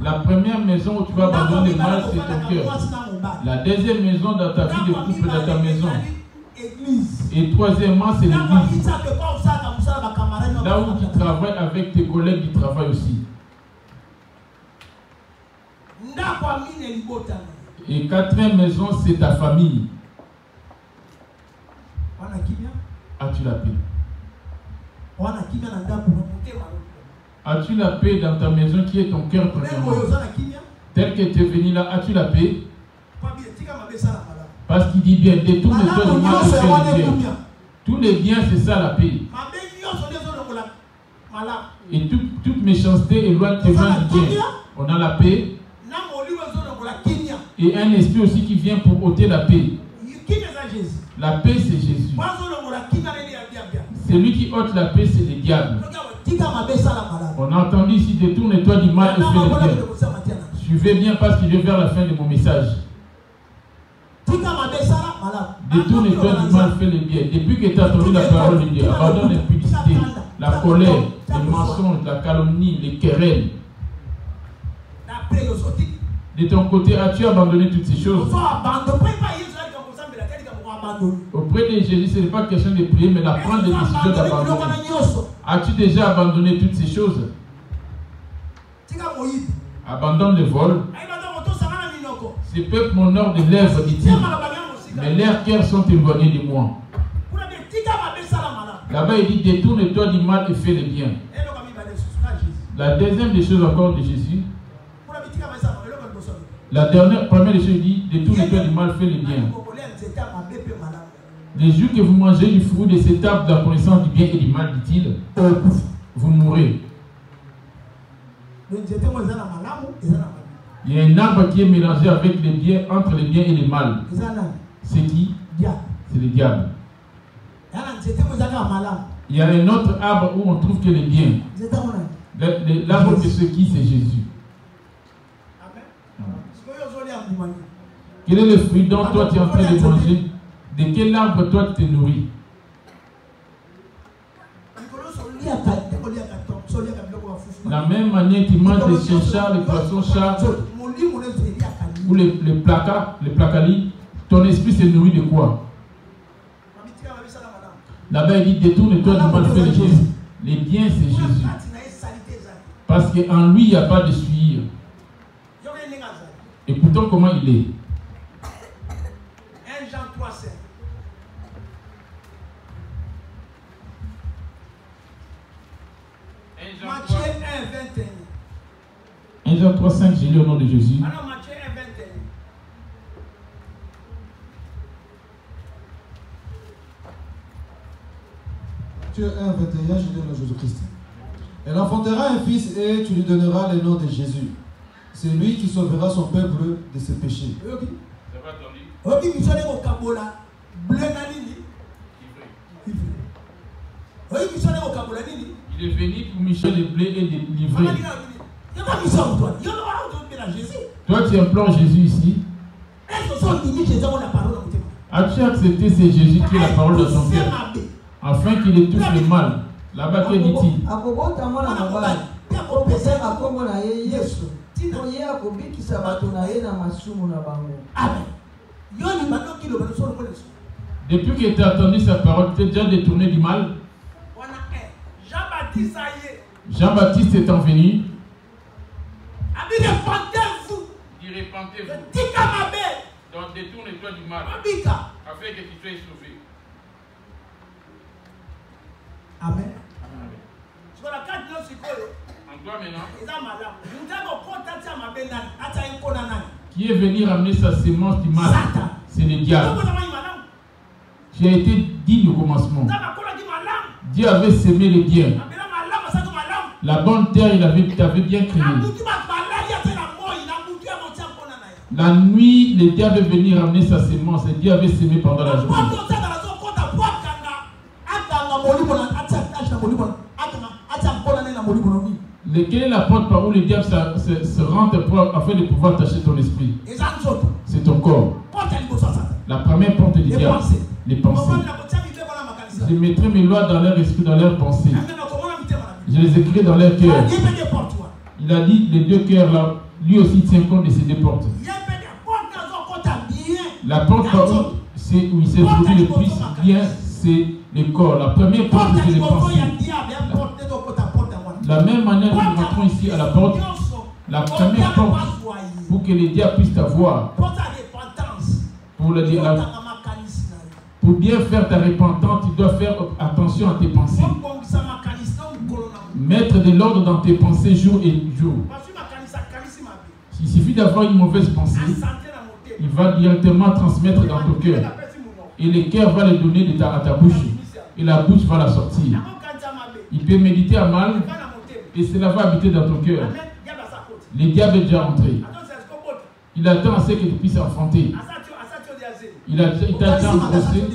La première maison où tu vas abandonner le mal, c'est ton cœur. La deuxième maison dans ta vie de couple, dans ta maison. Et troisièmement, c'est l'église. Là où tu travailles avec tes collègues du travail aussi. Et quatrième maison, c'est ta famille. As-tu la paix? As-tu la paix dans ta maison qui est ton cœur premièrement? Tel que tu es venu là, as-tu la paix? Parce qu'il dit bien, détourne-toi du mal et fais le bien. Tous les biens, c'est ça la paix. Et toute méchanceté éloigne tes mains du bien. On a la paix. Et un esprit aussi qui vient pour ôter la paix. La paix, c'est Jésus. Celui qui ôte la paix, c'est le diable. On a entendu ici, détourne-toi du mal et fais le bien. Suivez bien parce que je vais vers la fin de mon message. Détourne-toi du mal, fais le bien. Depuis que tu as entendu la parole de Dieu, abandonne l'impudicité, la colère, les mensonges, la calomnie, les querelles. De ton côté, as-tu abandonné toutes ces choses? Auprès de Jésus, ce n'est pas question de prier, mais d'apprendre des décisions d'abandonner. As-tu déjà abandonné toutes ces choses? Abandonne le vol. Ces peuples m'honorent de lèvres, dit-il, mais leurs cœurs sont éloignés de moi. Là-bas, il dit, détourne-toi du mal et fais le bien. La deuxième des choses encore de Jésus, première des choses, il dit, détourne-toi du mal, fais le bien. Les jours que vous mangez du fruit de cet arbre de la connaissance du bien et du mal, dit-il, vous mourrez. Il y a un arbre qui est mélangé avec les biens, entre les biens et les mal. C'est qui? C'est le diable. Il y a un autre arbre où on trouve que les biens. L'arbre de ce qui, c'est Jésus. Quel est le fruit dont toi tu es en train de manger? De quel arbre toi tu te nourris? La même manière tu manges les chiens-chats, les poissons-chats ou les placalis, ton esprit se nourrit de quoi? Là-bas il dit détourne-toi du mal, fais les biens. Les biens c'est Jésus. Parce qu'en lui, il n'y a pas de souillure. Écoutons comment il est. 1 Jean 3, 5. Matthieu 1, 21. 1 Jean 3, 5, j'ai lu au nom de Jésus. Alors Matthieu 1, 21. Matthieu 1, 21, je dis au nom de Jésus-Christ. Elle enfantera un fils et tu lui donneras le nom de Jésus. C'est lui qui sauvera son peuple de ses péchés. Il est venu pour Michel le blé et les livrer. Toi, tu implores Jésus ici. As-tu accepté c'est Jésus qui est la parole de ton cœur, afin qu'il étouffe le mal? Là-bas, que dit-il? Depuis que tu as entendu sa parole, tu es déjà détourné du mal. Jean-Baptiste étant venu, il dit repentez-vous. Donc détourne-toi du mal, afin que tu sois sauvé. Amen. En toi maintenant, qui est venu ramener sa sémence du mal? C'est le diable. Tu as été digne au commencement. Dieu avait sémé le bien. La bonne terre, il t'avait bien créé. La nuit, le diable est venu ramener sa sémence et Dieu avait sémé pendant la journée. Quelle est la porte par où le diable se rentre afin de pouvoir tâcher ton esprit? C'est ton corps. La première porte du diable, les pensées. Je mettrai mes lois dans leur esprit, dans leurs pensées. Je les écris dans leur cœur. Il a dit les deux cœurs là, lui aussi tient compte de ces deux portes. La porte par où il s'est trouvé le plus bien, c'est le corps. La première porte, c'est les pensées. La même manière que nous rentrons ici à la porte, la première porte, pour que les diables puissent t'avoir, pour bien faire ta repentance, tu dois faire attention à tes pensées. Mettre de l'ordre dans tes pensées jour et jour. Il suffit d'avoir une mauvaise pensée, il va directement transmettre dans ton cœur. Et le cœur va le donner à ta bouche. Et la bouche va la sortir. Il peut méditer à mal et cela va habiter dans ton cœur. Le diable est déjà rentré. Il attend à ce que tu puisses enfanter. Il t'a déjà engrossé.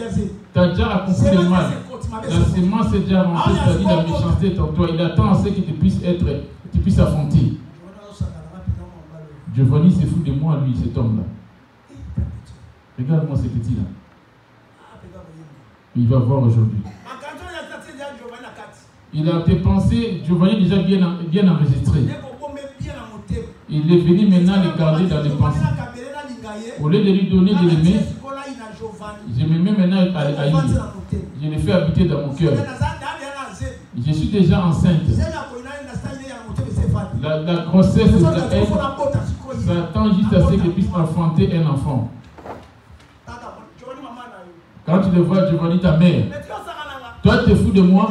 Tu as déjà accompli le mal. La sémence est déjà rentrée, c'est-à-dire la méchanceté est en toi. Il attend à ce que tu puisses affronter. Giovanni se fout de moi, lui, cet homme-là. Regarde-moi ce petit-là. Il va voir aujourd'hui. Il a tes pensées, Giovanni déjà bien enregistré. Il est venu maintenant les garder dans les pensées. Au lieu de lui donner de l'aimer, je me mets maintenant à lui. Je le fais habiter dans mon cœur. Je suis déjà enceinte. La grossesse de elle, ça attend juste à ce qu'elle puisse enfanter un enfant. Quand tu le vois, Giovanni, ta mère, toi tu te fous de moi.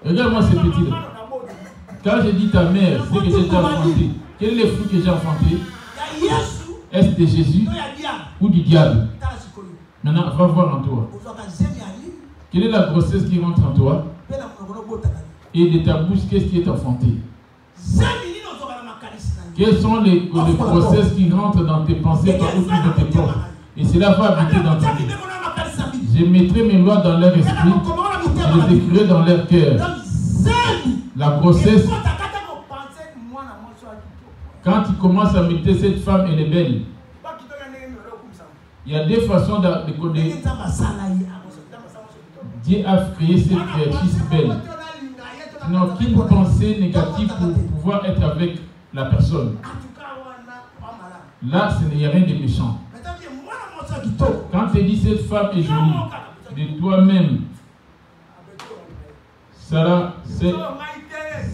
Regarde-moi ce petit-là. Quand je dis ta mère, c'est que j'ai déjà enfanté. Quel est le fruit que j'ai enfanté? Est-ce de Jésus ou du diable? Maintenant, va voir en toi. Quelle est la grossesse qui rentre en toi? Et de ta bouche, qu'est-ce qui est enfanté? Quelles sont les grossesses qui rentrent dans tes pensées par où tu veux tes portes? Et cela va habiter dans ton cœur. Je mettrai mes lois dans leur esprit, je les écrirai dans leur cœur. La grossesse, quand tu commences à méditer cette femme, elle est belle. Il y a deux façons de connaître. Dieu a créé cette créatrice belle. Tu n'as aucune pensée négative pour pouvoir être avec la personne. Là, ce n'est rien de méchant. Quand tu dis cette femme est jolie, de toi-même, Sarah,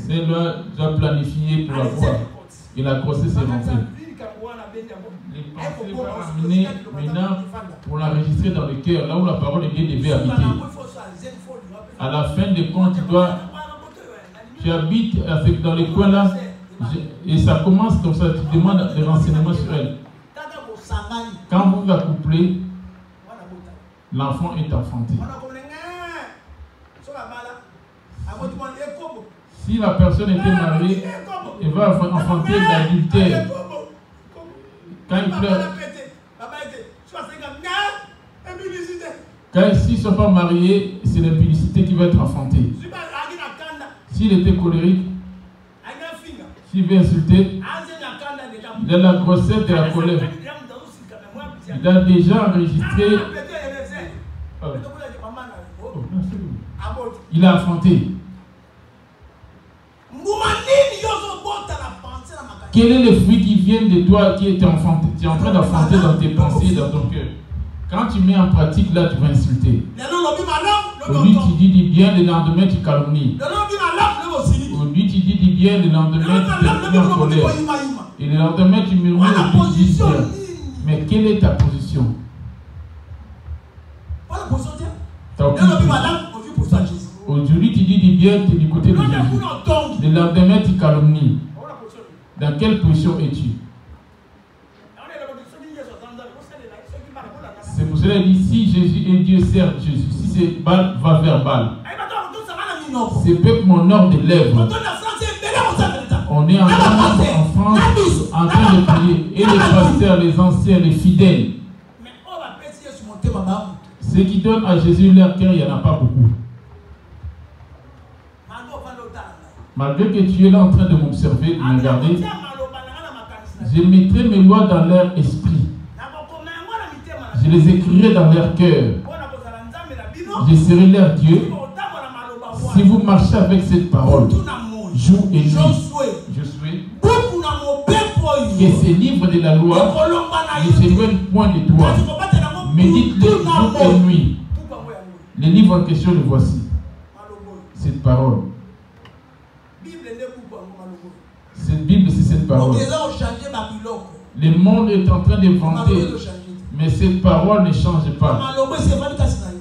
C'est là déjà planifié pour avoir. Et la grossesse est rentrée. Les pensées vont amener maintenant pour l'enregistrer dans le cœur, là où la parole de Dieu devait habiter. À la fin des comptes, tu habites dans les coins là, et ça commence comme ça, tu demandes des renseignements sur elle. Quand vous vous accouplez, l'enfant est enfanté. Si la personne était mariée, elle va enfanter l'adultère. Quand il pleure, quand s'ils ne sont pas mariés, c'est l'impudicité qui va être enfantée. S'il était colérique, s'il veut insulter, il a la grossesse de la colère. Il a déjà enregistré. Il a affronté. Quel est le fruit qui vient de toi, qui est enfanté, tu es en train d'affronter dans tes pensées, dans ton cœur? Quand tu mets en pratique, là, tu vas insulter. Aujourd'hui, tu dis du bien, le lendemain, tu calomnies. Aujourd'hui, tu dis du bien, le lendemain, tu te mets en colère. Et le lendemain, tu murmures et tu dis bien. Mais quelle est ta position? Aujourd'hui, tu dis du bien, tu es du côté de Jésus. Le lendemain, tu calomnies. Dans quelle position es-tu? C'est pour cela qu'il dit, si Jésus est Dieu, sert Jésus. Si c'est Baal, va vers Baal. Ce peuple m'honore des lèvres. On est en France en train de prier. Et les pasteurs, les anciens, les fidèles. Ceux qui donnent à Jésus leur cœur, il n'y en a pas beaucoup. Malgré que tu es là en train de m'observer, de me regarder, je mettrai mes lois dans leur esprit. Je les écrirai dans leur cœur. Je serai leur Dieu. Si vous marchez avec cette parole, jour et nuit, je suis. Que ces livres de la loi ne s'éloignent point de toi. Médite-les jour et nuit. Les livres en question, le voici. Cette parole. Cette Bible, c'est cette parole. Le monde est en train d'inventer, mais cette parole ne change pas.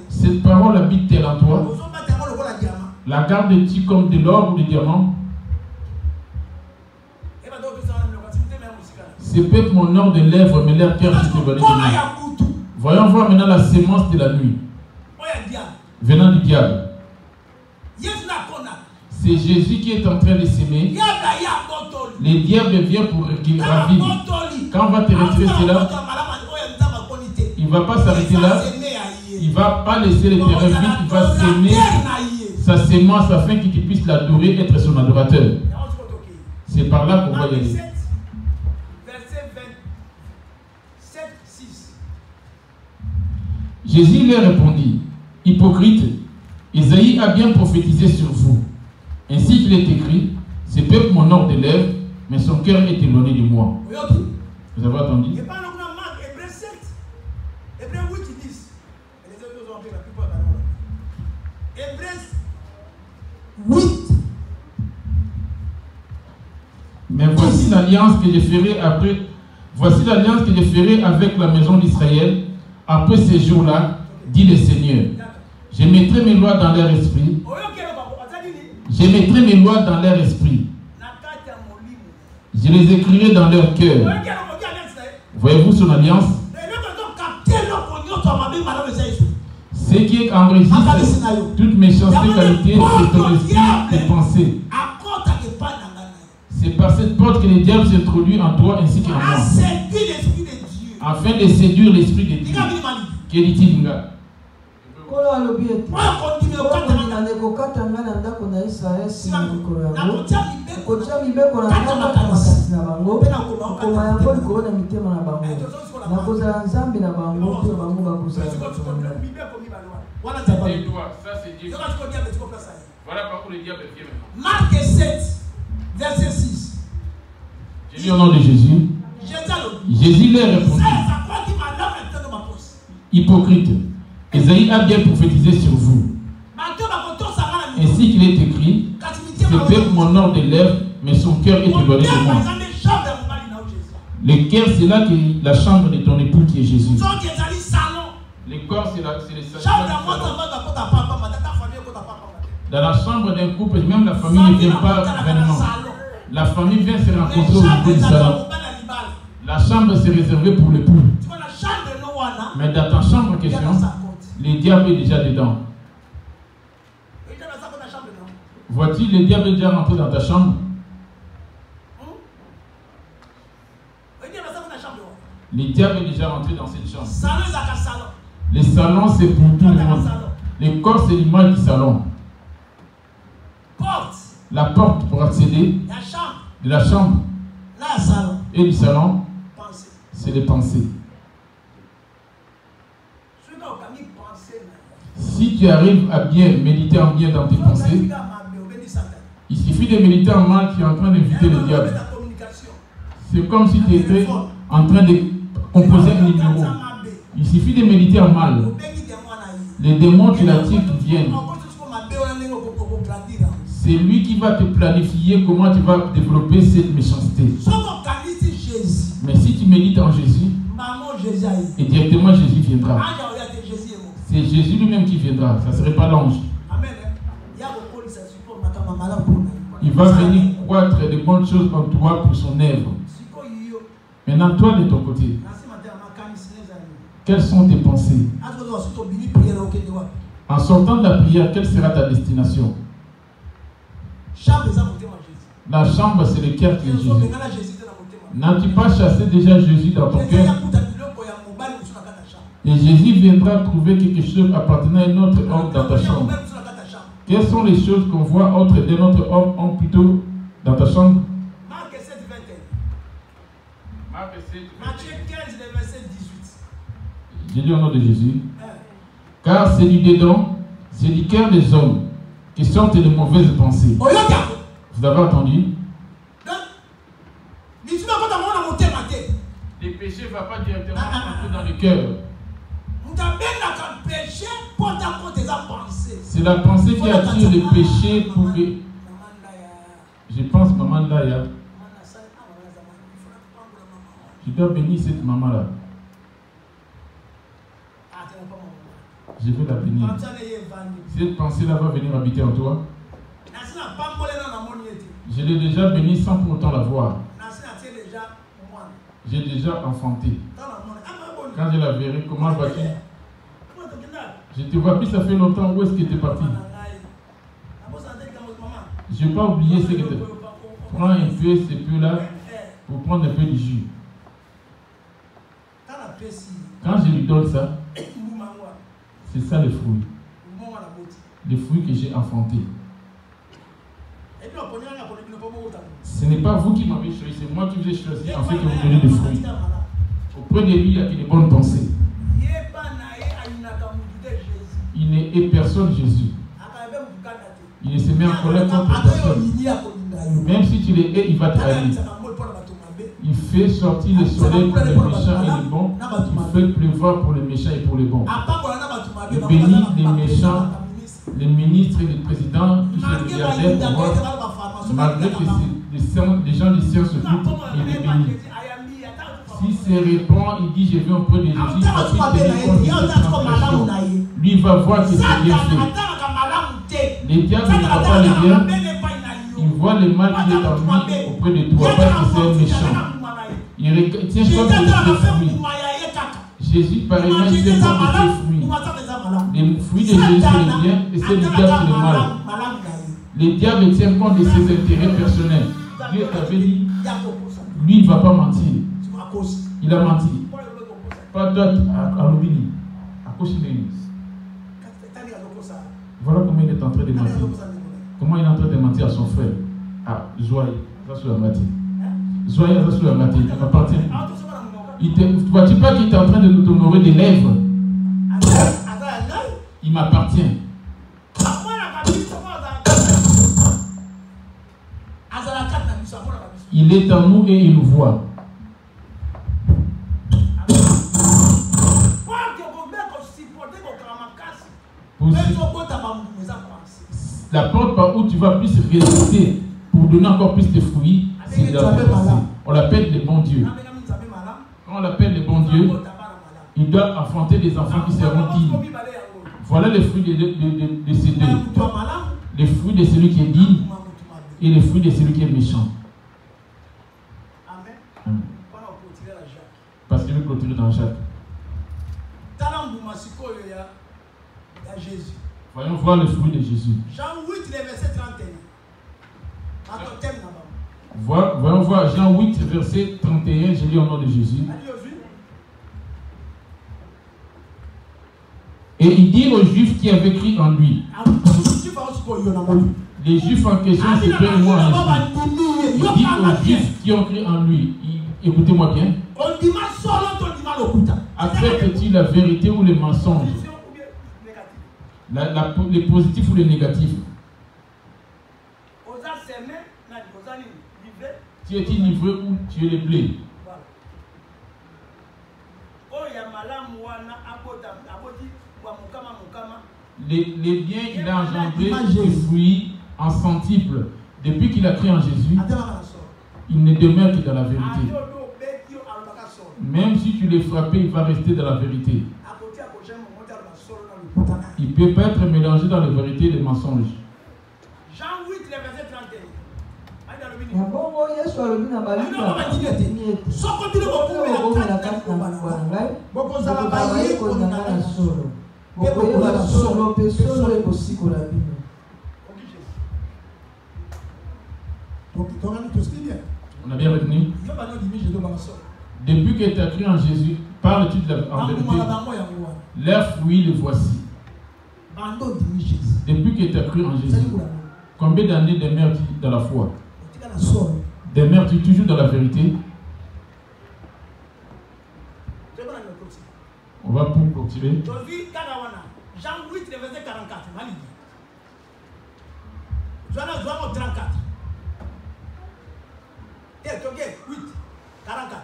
Cette parole habite-t-elle en toi? La gardes-tu comme de l'or ou du diamant? Ces peuples m'honorent de lèvres, mais leur cœur s'est éloigné de moi. Voyons voir maintenant la sémence de la nuit, venant du diable. C'est Jésus qui est en train de s'aimer. Le diable vient pour ravir. Quand on va te retirer cela, il ne va pas s'arrêter là. Il ne va pas laisser le terrain vide. Il va s'aimer sa sémence afin qu'il puisse l'adorer, être son adorateur. C'est par là qu'on va y aller. Jésus leur répondit, hypocrite, Isaïe a bien prophétisé sur vous. Ainsi qu'il est écrit, ce peuple m'honore des lèvres, mais son cœur est éloigné de moi. Vous avez entendu? Mais voici l'alliance que je ferai après. Voici l'alliance que je ferai avec la maison d'Israël après ces jours-là, dit le Seigneur. Je mettrai mes lois dans leur esprit. Je mettrai mes lois dans leur esprit. Je les écrirai dans leur cœur. Voyez-vous son alliance? Ce qui enregistre toute méchanceté qualité, c'est ton esprit, tes pensées. C'est par cette porte que le diable s'introduit en toi ainsi qu'en moi. Afin de séduire l'esprit de Dieu. Quel dit-il? Kolo alobi ete na nekokata nga na ndako na Israel sima mikolo yango kotia mibeko na makasi na bango okoma yango likolo na mitema na bango nakozala nzambe na bango mpe bango bakozala Voilà pourquoi le diable vient maintenant. Marc 7, verset 6. Je dis au nom de Jésus. Jésus leur répondit, hypocrite, Isaïe a bien prophétisé sur vous. Ainsi qu'il est écrit, Ce peuple m'honore des lèvres, mais son cœur est éloigné de moi. Le cœur, c'est là que la chambre de ton époux qui est Jésus. Le corps, c'est les salons. Dans la chambre d'un couple, même la famille ne vient pas vraiment. La famille vient se rencontrer au niveau du salon. La chambre, c'est réservé pour l'époux. Mais dans ta chambre en question, le diable est déjà dedans. Vois-tu, le diable est déjà rentré dans ta chambre? Le diable est déjà rentré dans cette chambre. Le salon, c'est pour tout le monde. Le corps, c'est l'image du salon. La porte pour accéder de la chambre et du salon, c'est les pensées. Si tu arrives à bien méditer en bien dans tes pensées, il suffit de méditer en mal, tu es en train d'inviter le diable. C'est comme si tu étais en train de composer un numéro. Il suffit de méditer en mal. Les démons, tu l'attires qui viennent. C'est lui qui va te planifier comment tu vas développer cette méchanceté. Mais si tu médites en Jésus, et directement Jésus viendra. C'est Jésus lui-même qui viendra, ça ne serait pas l'ange. Il va venir croître de bonnes choses en toi pour son œuvre. Maintenant, toi de ton côté, quelles sont tes pensées? En sortant de la prière, quelle sera ta destination? La chambre, c'est le cœur qui est Jésus. N'as-tu pas chassé déjà Jésus dans ton cœur? Et Jésus viendra trouver quelque chose appartenant à un autre homme dans ta chambre. Quelles sont les choses qu'on voit autres d'un autre homme plutôt dans ta chambre? Marc 7, 21. Matthieu 15, verset 18. J'ai dit au nom de Jésus. Car c'est du dedans, c'est du cœur des hommes qui sortent de mauvaises pensées. Vous avez entendu? Les péchés ne vont pas directement entrer dans le cœur. C'est la pensée qui attire le péché pour que... Je pense maman Ndaya. Je dois bénir cette maman-là. Je vais la bénir. Cette pensée-là va venir habiter en toi. Je l'ai déjà bénie sans pour autant la voir. J'ai déjà enfanté. Quand je la verrai, comment vas-tu? Je te vois plus, ça fait longtemps. Où est-ce que tu es parti? Je n'ai pas oublié ce que tu prends un peu ce peu-là pour prendre un peu de jus. Quand je lui donne ça, c'est ça le fruit. Les fruits que j'ai enfantés. Ce n'est pas vous qui m'avez choisi, c'est moi qui vous ai choisi en fait que vous donnez des fruits. Auprès de lui, il y a des bonnes pensées. Il n'est personne Jésus. Il ne se met en colère contre personne. Même si tu les hais, il va te haïr. Il fait sortir le soleil pour les méchants et les bons. Il fait pleuvoir pour les méchants et pour les bons. Il bénit les méchants, les ministres et les présidents, tous les milliardaires, malgré que les gens de science s'occupent, il les bénit. S'il se répand, il dit je vais auprès de Jésus, parce qu'il tenait compte de cette transgression. Lui, il va voir que c'est bien fait. Les diables ne voient pas le bien, il voit le mal qui est en lui auprès de toi, parce que c'est un méchant. Il tient compte de ses fruits. Jésus, pareillement, il tient compte de ses fruits. Les fruits de Jésus, c'est le bien, et c'est le diable, c'est le mal. Les diables tiennent compte de ses intérêts personnels. Dieu t'avait dit, lui, il ne va pas mentir. Il a menti. Pas d'autre à l'oubli. À cause de lui. Voilà comment il est en train de mentir. Comment il est en train de mentir à son frère. Ah, Zoï, ça sur la matin. Zoï, ça sur la matin. Il m'appartient. Vois-tu pas qu'il est en train de t'honorer des lèvres? Il m'appartient. Il est en nous et il nous voit. La porte par où tu vas plus résister pour donner encore plus de fruits, c'est la verset. On l'appelle les bons dieux. Quand on l'appelle les bons dieux, il doit affronter des enfants qui seront dignes. Voilà les fruits de ces deux. Les fruits de celui qui est digne et les fruits de celui qui est méchant. Amen. Parce qu'il veut clôturer dans Jacques. Voyons voir le fruit de Jésus. Jean 8, verset 31. Voyons voir Jean 8, verset 31. Je lis au nom de Jésus. Et il dit aux Juifs qui avaient cru en lui. Les Juifs en question, c'est toi et moi en esprit. Il dit aux Juifs qui ont cru en lui. Écoutez-moi bien. Acceptes-tu la vérité ou les mensonges? Les positifs ou les négatifs? Tu es livré ou tu es le blé? Les biens qu'il a engendrés des fruits en centuple. Depuis qu'il a cru en Jésus, il ne demeure que dans la vérité. Même si tu l'es frappé, il va rester dans la vérité. Il ne peut pas être mélangé dans la vérité et les mensonges. Jean 8, verset 31. On a bien retenu. Depuis que tu as cru en Jésus, parle-tu de la vérité? Leurs fruits, les voici. Depuis que tu as cru en Jésus, combien d'années demeures-tu dans la foi? Demeures-tu toujours dans la vérité? On va pour continuer. Jean 8, verset 44. Jean 34. 8, 44.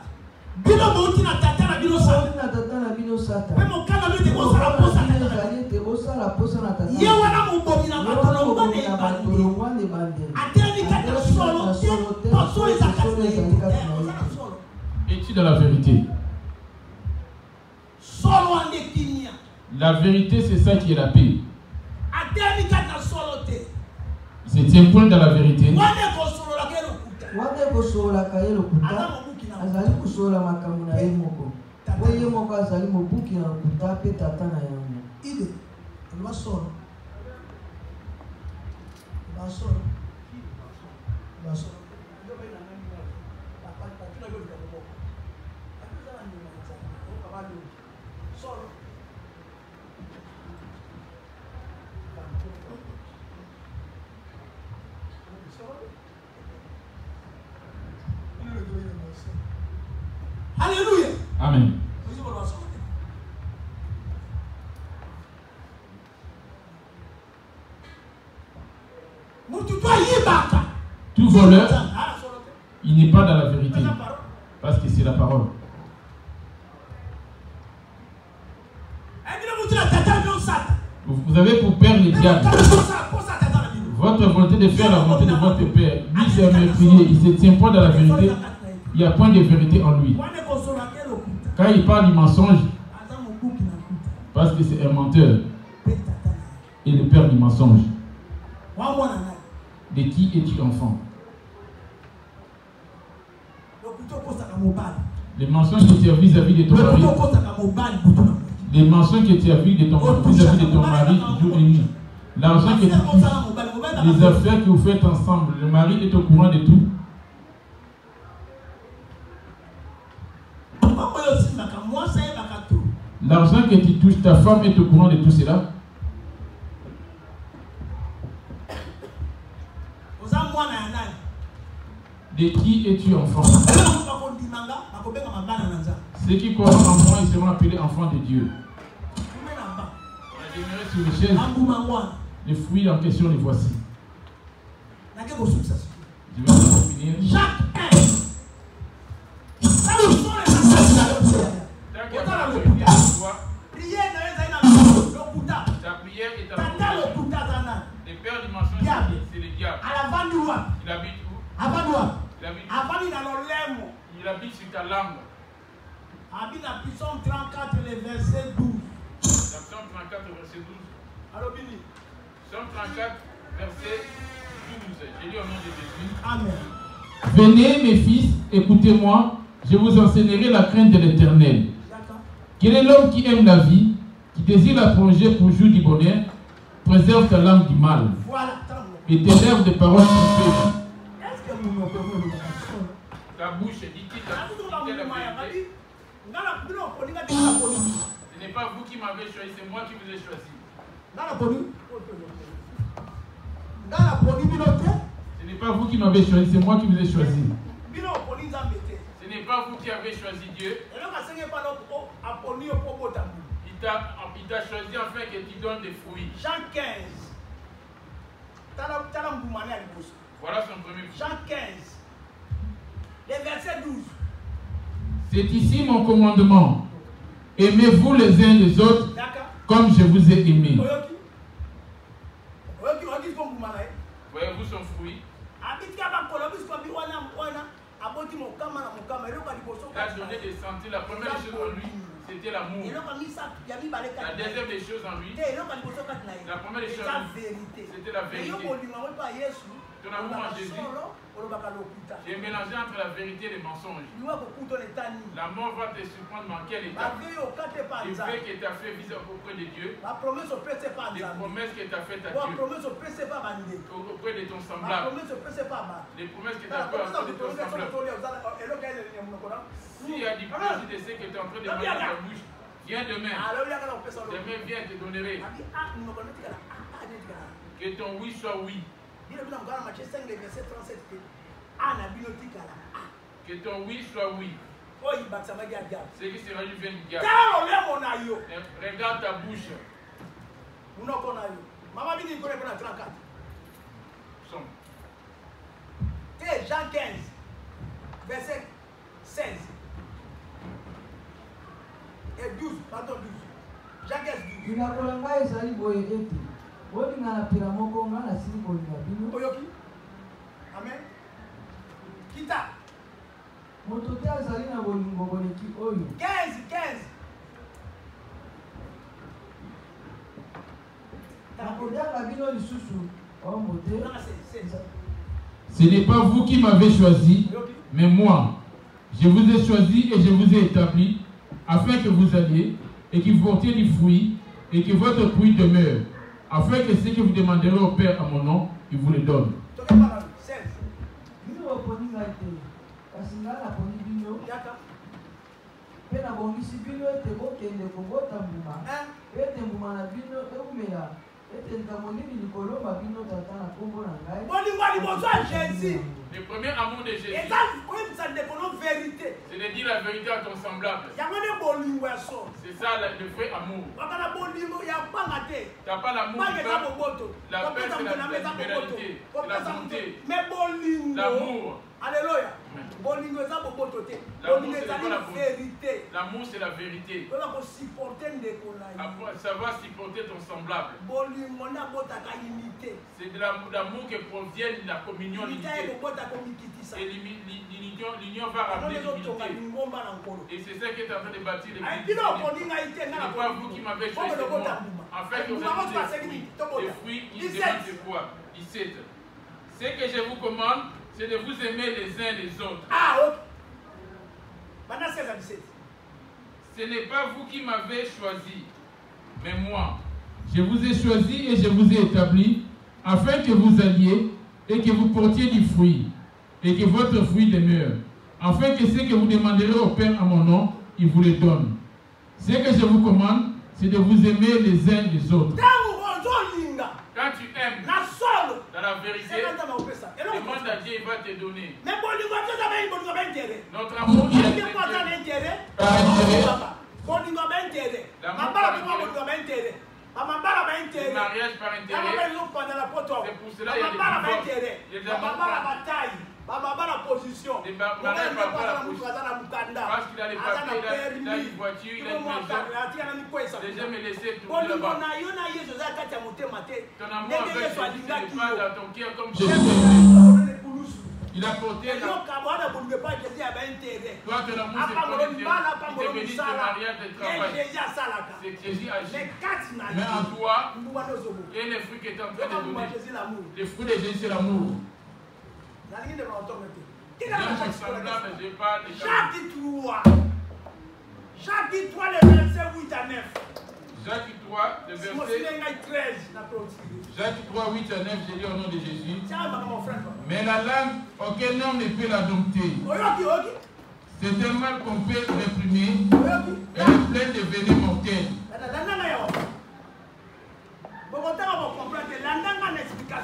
Es-tu dans la vérité? La vérité, c'est ça qui est la paix. Il se tient point dans la vérité. Alléluia. Amen. Tout voleur, il n'est pas dans la vérité. Parce que c'est la parole. Vous avez pour père le diable. Votre volonté de faire la volonté de votre père. Lui, c'est un meurtrier. Il ne se tient pas dans la vérité. Il n'y a point de vérité en lui. Quand il parle du mensonge, parce que c'est un menteur. Et le père du mensonge. De qui es-tu enfant? Les mensonges que tu as vis-à-vis de ton mari. Les mensonges que tu as vis-à-vis de ton mari jour et nuit. L'argent que tu touches. Les affaires que vous faites ensemble. Le mari est au courant de tout. L'argent que tu touches, ta femme est au courant de tout cela. De qui es-tu enfant? Ceux qui croient en moi, ils seront appelés enfants de Dieu. On a demeuré sur les chaises. Les fruits en question, les voici. Je vais finir. Jacques 1. Ta prière est à la. Les pères du mensonge Il habite sur ta langue. Habite la Psaume 34, le verset 12. La Psaume 34, verset 12. Alors, Bini. Psaume 34, verset 12. J'ai lu au nom de Jésus. Amen. Venez, mes fils, écoutez-moi, je vous enseignerai la crainte de l'Éternel. Quel est l'homme qui aime la vie, qui désire la prolonger pour jouir du bonheur, préserve ta langue du mal, et tes lèvres de paroles trompeuses. Ta bouche dit-il la vérité. Ce n'est pas vous qui m'avez choisi, c'est moi qui vous ai choisi. Ce n'est pas vous qui m'avez choisi, c'est moi qui vous ai choisi. Ce n'est pas vous qui avez choisi Dieu. Il t'a choisi afin que tu donnes des fruits. Jean 15. Voilà son premier fruit. Jean 15. Le verset 12. C'est ici mon commandement. Aimez-vous les uns les autres comme je vous ai aimé. Voyez-vous son fruit? Il a donné des sentiers. La première chose en lui, c'était l'amour. La deuxième des choses en lui, la première des choses en lui, c'était la vérité. Ton amour en Jésus, j'ai mélangé entre la vérité et les mensonges. La mort va te surprendre dans quel état? Les faits que tu as fait vis-à-vis auprès de Dieu, les promesses que tu as faites à Dieu, auprès de ton semblable, les promesses que tu as faites auprès de ton semblable. S'il y a du plaisir de ce que tu es en train de manger dans ta bouche, viens demain. Demain, viens, te donnerai. Que ton oui soit oui. Que ton oui soit oui. Ce qui sera du vin du diable. Regarde ta bouche. Somme. Jean 15, verset 16 et 12, pardon 12. Jean 15, 12. Oyoki. Amen. Kita. 15. Ce n'est pas vous qui m'avez choisi, mais moi. Je vous ai choisi et je vous ai établi, afin que vous alliez et que vous portiez du fruit et que votre fruit demeure, afin que ce que vous demanderez au Père à mon nom, il vous le donne. Le premier amour de Jésus, c'est de dire la vérité à ton semblable. C'est ça le vrai amour. Tu n'as pas l'amour du peuple. La paix, c'est la libéralité, c'est la bonté. L'amour. Alléluia. L'amour, c'est pas la vérité. L'amour, c'est la vérité. Savoir supporter ton semblable. C'est de l'amour qui provient de la communion limitée. Et l'union va ramener l'humilité. Et c'est ça qui est en train de bâtir l'église. Ce n'est pas vous qui m'avez choisi, c'est moi. En fait, vous avez des fruits, ils demandent de quoi? 17. Ce que je vous commande, c'est de vous aimer les uns les autres. Ah, ok. Maintenant, 16 à 17. Ce n'est pas vous qui m'avez choisi, mais moi. Je vous ai choisi et je vous ai établi, afin que vous alliez et que vous portiez du fruit, et que votre fruit demeure, afin que ce que vous demanderez au Père à mon nom, il vous le donne. Ce que je vous commande, c'est de vous aimer les uns les autres. Quand tu aimes dans la vérité, demande à Dieu, il va te donner. Notre amour, il est intérêt. Le mariage par intérêt. C'est pour cela qu'il y a des divorces. La position. Les mariages par la position. Parce qu'il a les papiers, il a une voiture, il a une maison. Déjà me laisser tourner là-bas. Ton amour avec Jésus, ce n'est pas dans ton cœur comme Jésus. Il a porté la... Toi que l'amour c'est pas l'intérêt. Il te bénit de mariage, de travail. C'est Jésus agit. Mais en toi, il y a les fruits qui est en train de donner. Les fruits de Jésus, c'est l'amour. J'aime semblable, je parle de Jacques 3, les versets 8 à 9. Jacques 3, le verset 8 à 9, j'ai dit au nom de Jésus. Mais la langue, aucun homme ne peut la dompter. C'est un mal qu'on peut réprimer. Elle est pleine de venin mortels.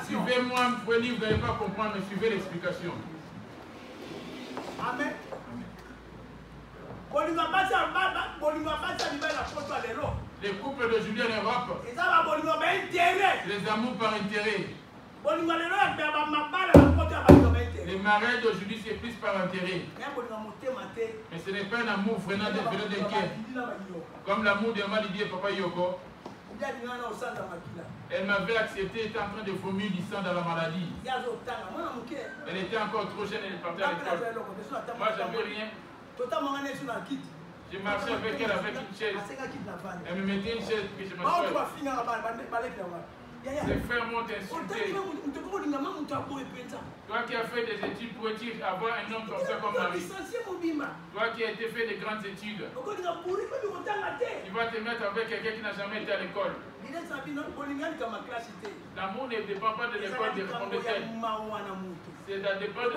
Suivez-moi, vous pouvez lire, vous n'allez pas comprendre, mais suivez l'explication. Amen. Les couples d'aujourd'hui en Europe, les amours par intérêt. Les mariages d'aujourd'hui, c'est plus par intérêt. Mais ce n'est pas un amour vraiment de cœur. Comme l'amour de Malidi et Papa Yoko. Elle m'avait accepté, elle était en train de vomir du sang dans la maladie. Elle était encore trop jeune, elle partait à l'école. Moi, j'avais rien. Je marchais avec elle avec une chaise. Elle me mettait une chaise et je m'assois. Ses frères m'ont insulté. Toi qui as fait des études, pourrais-tu avoir un homme comme ça comme mari? Toi qui as été fait des grandes études, tu vas te mettre avec quelqu'un qui n'a jamais été à l'école. L'amour ne dépend pas de l'école de fondation. C'est ça dépend de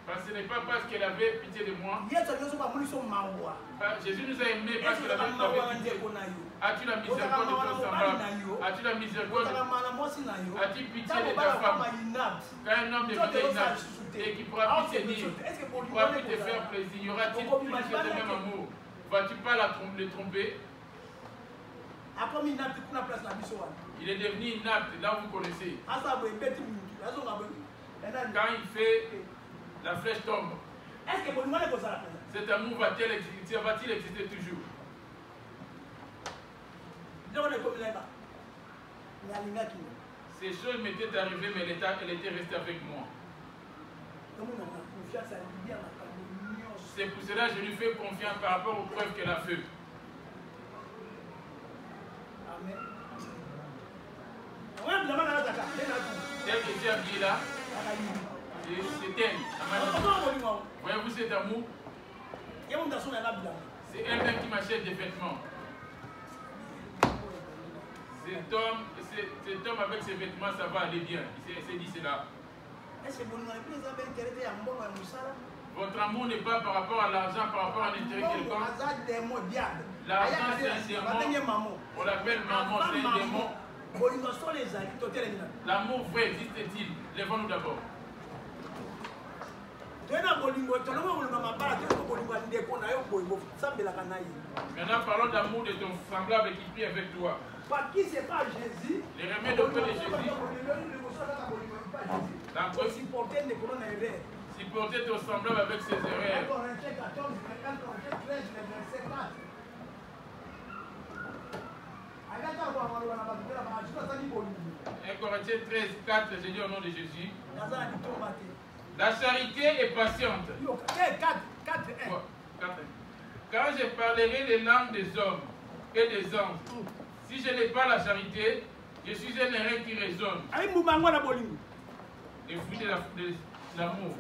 parce que ce n'est pas parce qu'elle avait pitié de moi. Jésus nous a aimés parce qu'il avait pitié. As-tu la miséricorde de ton semblable? As-tu la miséricorde? As-tu pitié de ta femme? Quand un homme devient inapte et qui pourra plus tenir, qui pourra plus te faire plaisir, y aura-t-il plus que le même amour? Vas-tu pas le tromper? Il est devenu inapte, là vous connaissez. Quand il fait, la flèche tombe. Cet amour va-t-il exister toujours? Ces choses m'étaient arrivées, mais elle était restée avec moi. C'est pour cela que je lui fais confiance par rapport aux preuves qu'elle a faites. Amen. Tel que tu as dit là, c'est elle. Voyez-vous cet amour? C'est elle-même qui m'achète des vêtements. Cet homme avec ses vêtements, ça va aller bien. Il s'est dit cela. Votre amour n'est pas par rapport à l'argent, par rapport à l'intérêt quelconque. L'argent, c'est un démon. On l'appelle maman, c'est un démon. L'amour vrai existe-t-il? Lèvons-nous d'abord. Maintenant, parlons d'amour de ton semblable qui prie avec toi. Les remèdes auprès de Jésus. Supporter ton semblable avec ses erreurs. 1 Corinthiens 13, 4, j'ai dit au nom de Jésus. La charité est patiente. Quand je parlerai les langues des hommes et des anges, si je n'ai pas la charité, je suis un erreur qui résonne. Les fruits de l'amour.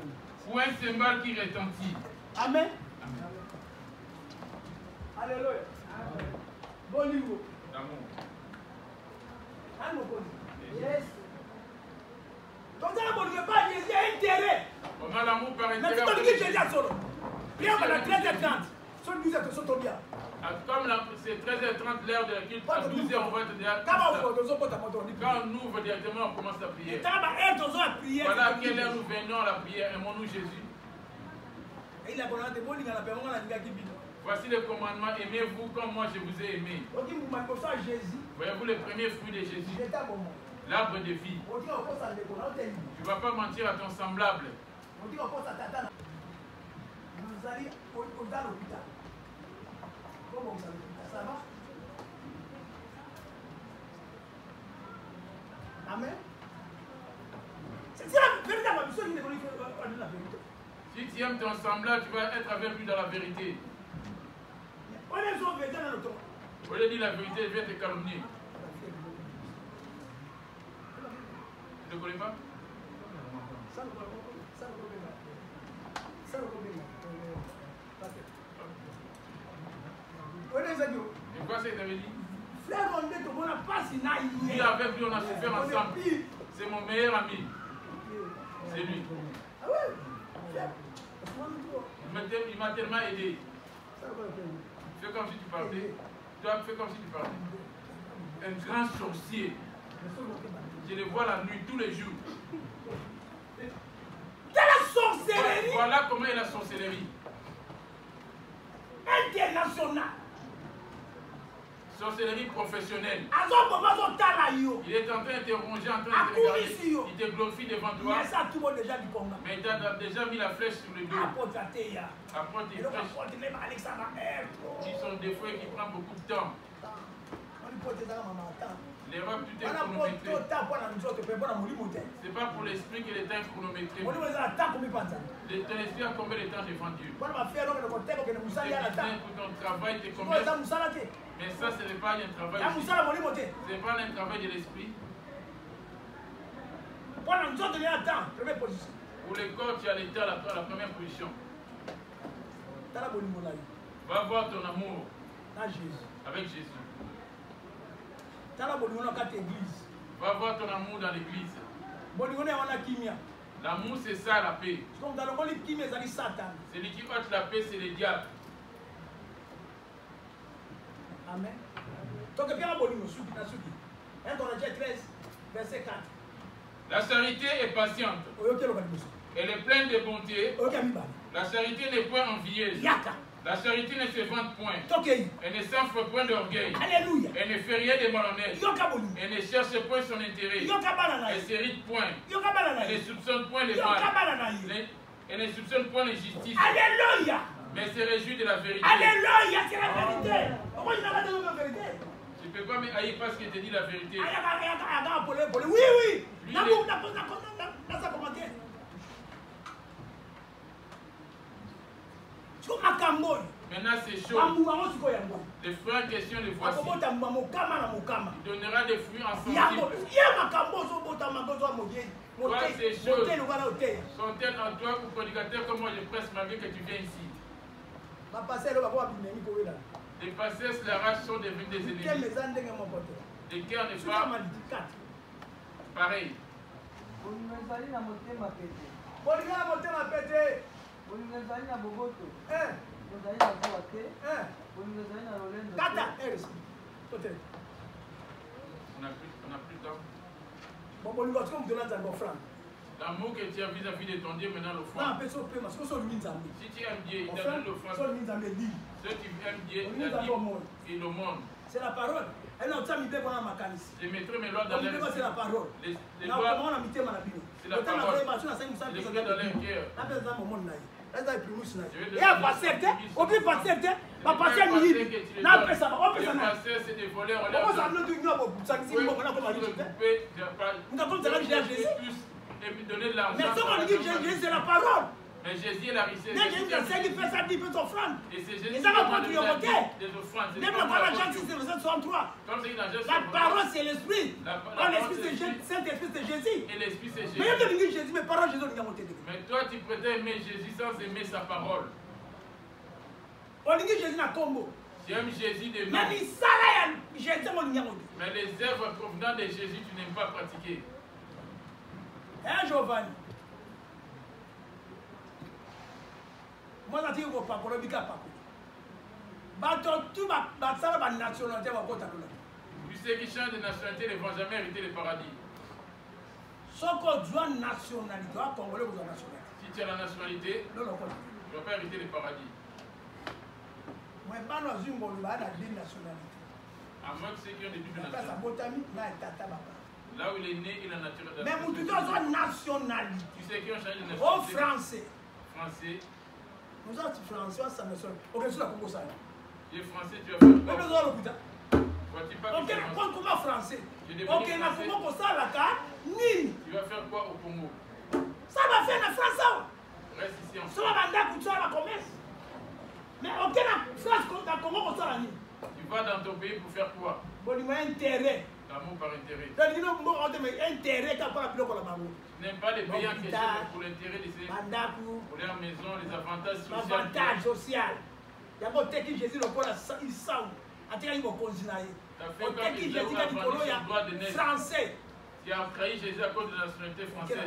Ou un cymbale qui retentit. Amen. Alléluia. L'amour. Yes. Donc ça ne pas Jésus a intérêt. Comment l'amour par intérêt? Mais tu dis Jésus a solo. Bien à la 13h30. Son 12h sur ton bien. Comme c'est 13h30 l'heure de la culte, à 12h on va être déjà. Quand on ouvre directement, on commence à prier. Voilà à quelle heure nous venons à la prière. Aimons-nous Jésus. Voici le commandement, aimez-vous comme moi je vous ai aimé. Voyez-vous le premier fruit de Jésus, l'arbre de vie. Tu ne vas pas mentir à ton semblable. Amen. Si tu aimes ton semblable, tu vas être avec lui dans la vérité. Au lieu de dire la vérité, il vient te calomnier. Tu ne connais pas? Et quoi c'est que tu avais dit? Lui avec lui on a souffert ensemble. C'est mon meilleur ami. C'est lui. Il m'a tellement aidé. Fais comme si tu parlais. Toi, fais comme si tu parlais. Un grand sorcier. Je le vois la nuit, tous les jours. De la sorcellerie. Voilà comment est la sorcellerie. Internationale. Sorcellerie professionnelle. Il est en train de te ronger, en train de te regarder. Il te glorifie devant toi. Mais il t'a déjà mis la flèche sur le dos. Apporte une flèche qui sont des fois qui prennent beaucoup de temps. L'Europe, tout est chronométré. C'est pas pour l'esprit que le temps est chronométré. Ton esprit a combien de temps devant Dieu? Pour ton travail, t'es combien? Mais ça, ce n'est pas un travail. Ce n'est pas un travail de l'esprit. Pour le corps, tu as l'état à la première position. Va voir ton amour avec Jésus. Va voir ton amour dans l'église. L'amour, c'est ça la paix. Celui qui ôte la paix, c'est le diable. Amen. Donc, bien abonné, 1 Corinthiens 13, verset 4. La charité est patiente. Elle est pleine de bonté. La charité n'est point envieuse. La charité ne se vante point. Elle ne s'enfle point d'orgueil. Elle ne fait rien de malhonnête. Elle ne cherche point son intérêt. Elle ne s'irrite point. Elle ne soupçonne point le mal. Elle ne soupçonne point l'injustice. Alléluia. Mais se réjouit de la vérité. Alléluia, c'est la vérité. Pourquoi il n'a pas de la vérité? Tu ne peux pas me haïr parce qu'il te dit la vérité. Oui, oui. Maintenant c'est chaud. Les fruits en question les voici. Il donnera des fruits en centime. Toi ces choses sont-elles en toi ou prédicateur comme moi je presse malgré que tu viens ici? Les passeurs la race sont devenus des ennemis. Les cœurs n'est pas pareil. On n'a plus de temps. L'amour que tu as vis-à-vis de ton Dieu maintenant l'offrande. Si tu aimes Dieu, il t'a donné l'offrande. Ceux qui aiment Dieu, il le monde. C'est la parole. Je mettrai mes lois dans leur cœur. C'est la parole. C'est la parole. Je les ferai dans leur cœur. Et à passer, au plus passer, ma passer c'est des voleurs. Et me donner de l'argent. Mais ça, on dit Jésus, c'est la parole. Mais Jésus est la richesse. Mais Jésus, c'est qui fait ça, il fait son offrande. Et c'est Jésus qui fait des offrandes. Même la parole, Jean 6, verset 63. La parole, c'est l'esprit. L'esprit, c'est Saint-Esprit, c'est Jésus. Et l'esprit, c'est Jésus. Mais il y a Jésus, mais parole, Jésus, il a monté. Mais toi, tu prétends aimer Jésus sans aimer sa parole. On dit Jésus n'a combo. J'aime Jésus de nom. Mais les œuvres provenant de Jésus, tu n'aimes pas pratiquer. Hein, Giovanni? Moi, je dis que je ne sais pas. Puis ceux qui changent de nationalité ne vont jamais hériter le paradis. Si tu as la nationalité, tu ne vas pas hériter le paradis. À moins que ceux qui ont des doubles nationalités. Là où il est né, il a naturellement. Mais vous avez nationalité. Tu sais qui ont changé de nationalité. Au français. Français. Nous autres français, ça me sonne. Ok, c'est la Congo ça. Les français, tu vas faire quoi? Mais nous allons putain. Ok, comment français? Ok, na Congo pour ça la carte. Ni. Tu vas faire quoi au Congo? Ça va faire Cela va la commerce. Mais aucune phrase contre comment on sort la ligne. Tu vas dans ton pays pour faire quoi? Bon, il m'a intérêt. L'amour par intérêt. Intérêt qui a pas la plus pour la banque. Tu n'aimes pas les pays en question pour l'intérêt de ces... Pour leur maison, les avantages sociaux. L'avantage social. Il y a un qui Jésus le voit il sent. Il va continuer. Jésus est français. Tu as trahi Jésus à cause de la nationalité française.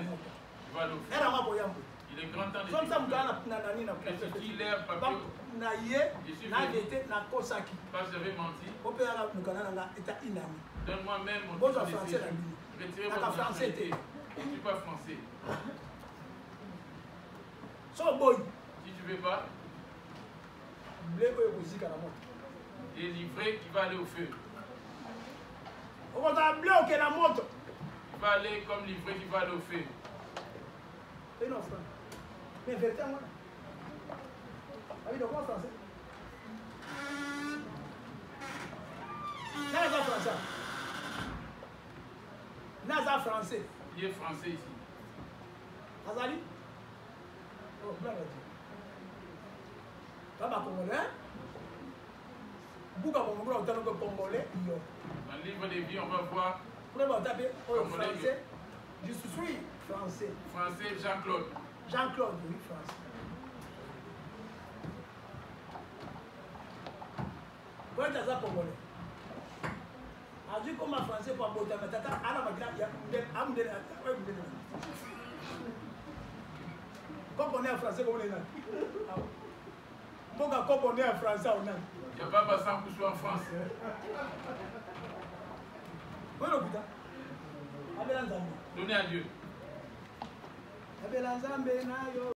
Tu vas l'offrir. Il est grand temps de ce qui l'air papier. Parce que j'avais menti. Donne-moi même mon titre de séjour. Retirez votre nationalité. Je ne suis pas français. Si tu ne veux pas, il est livré qui va aller au feu. Il va aller comme livré qui va aller au feu. Mais vérité, moi. Ah oui, donc moi français. Naza français. Naza français. Il est français ici. Azali? Oh, blanc, Baba congolais. Bouga congolais, autant que congolais. Dans le livre des vies, on va voir. Pour le taper, français. Je suis français. Français Jean-Claude. Jean-Claude, oui, français. Pour être ça congolais. A dit comme un français pour aboter ma tata, à la magra, il y a comme on est en français, comme on est là. Comme on est en français, on a. Il n'y a pas passant pour soi en France. Oui, le putain. Donnez à Dieu.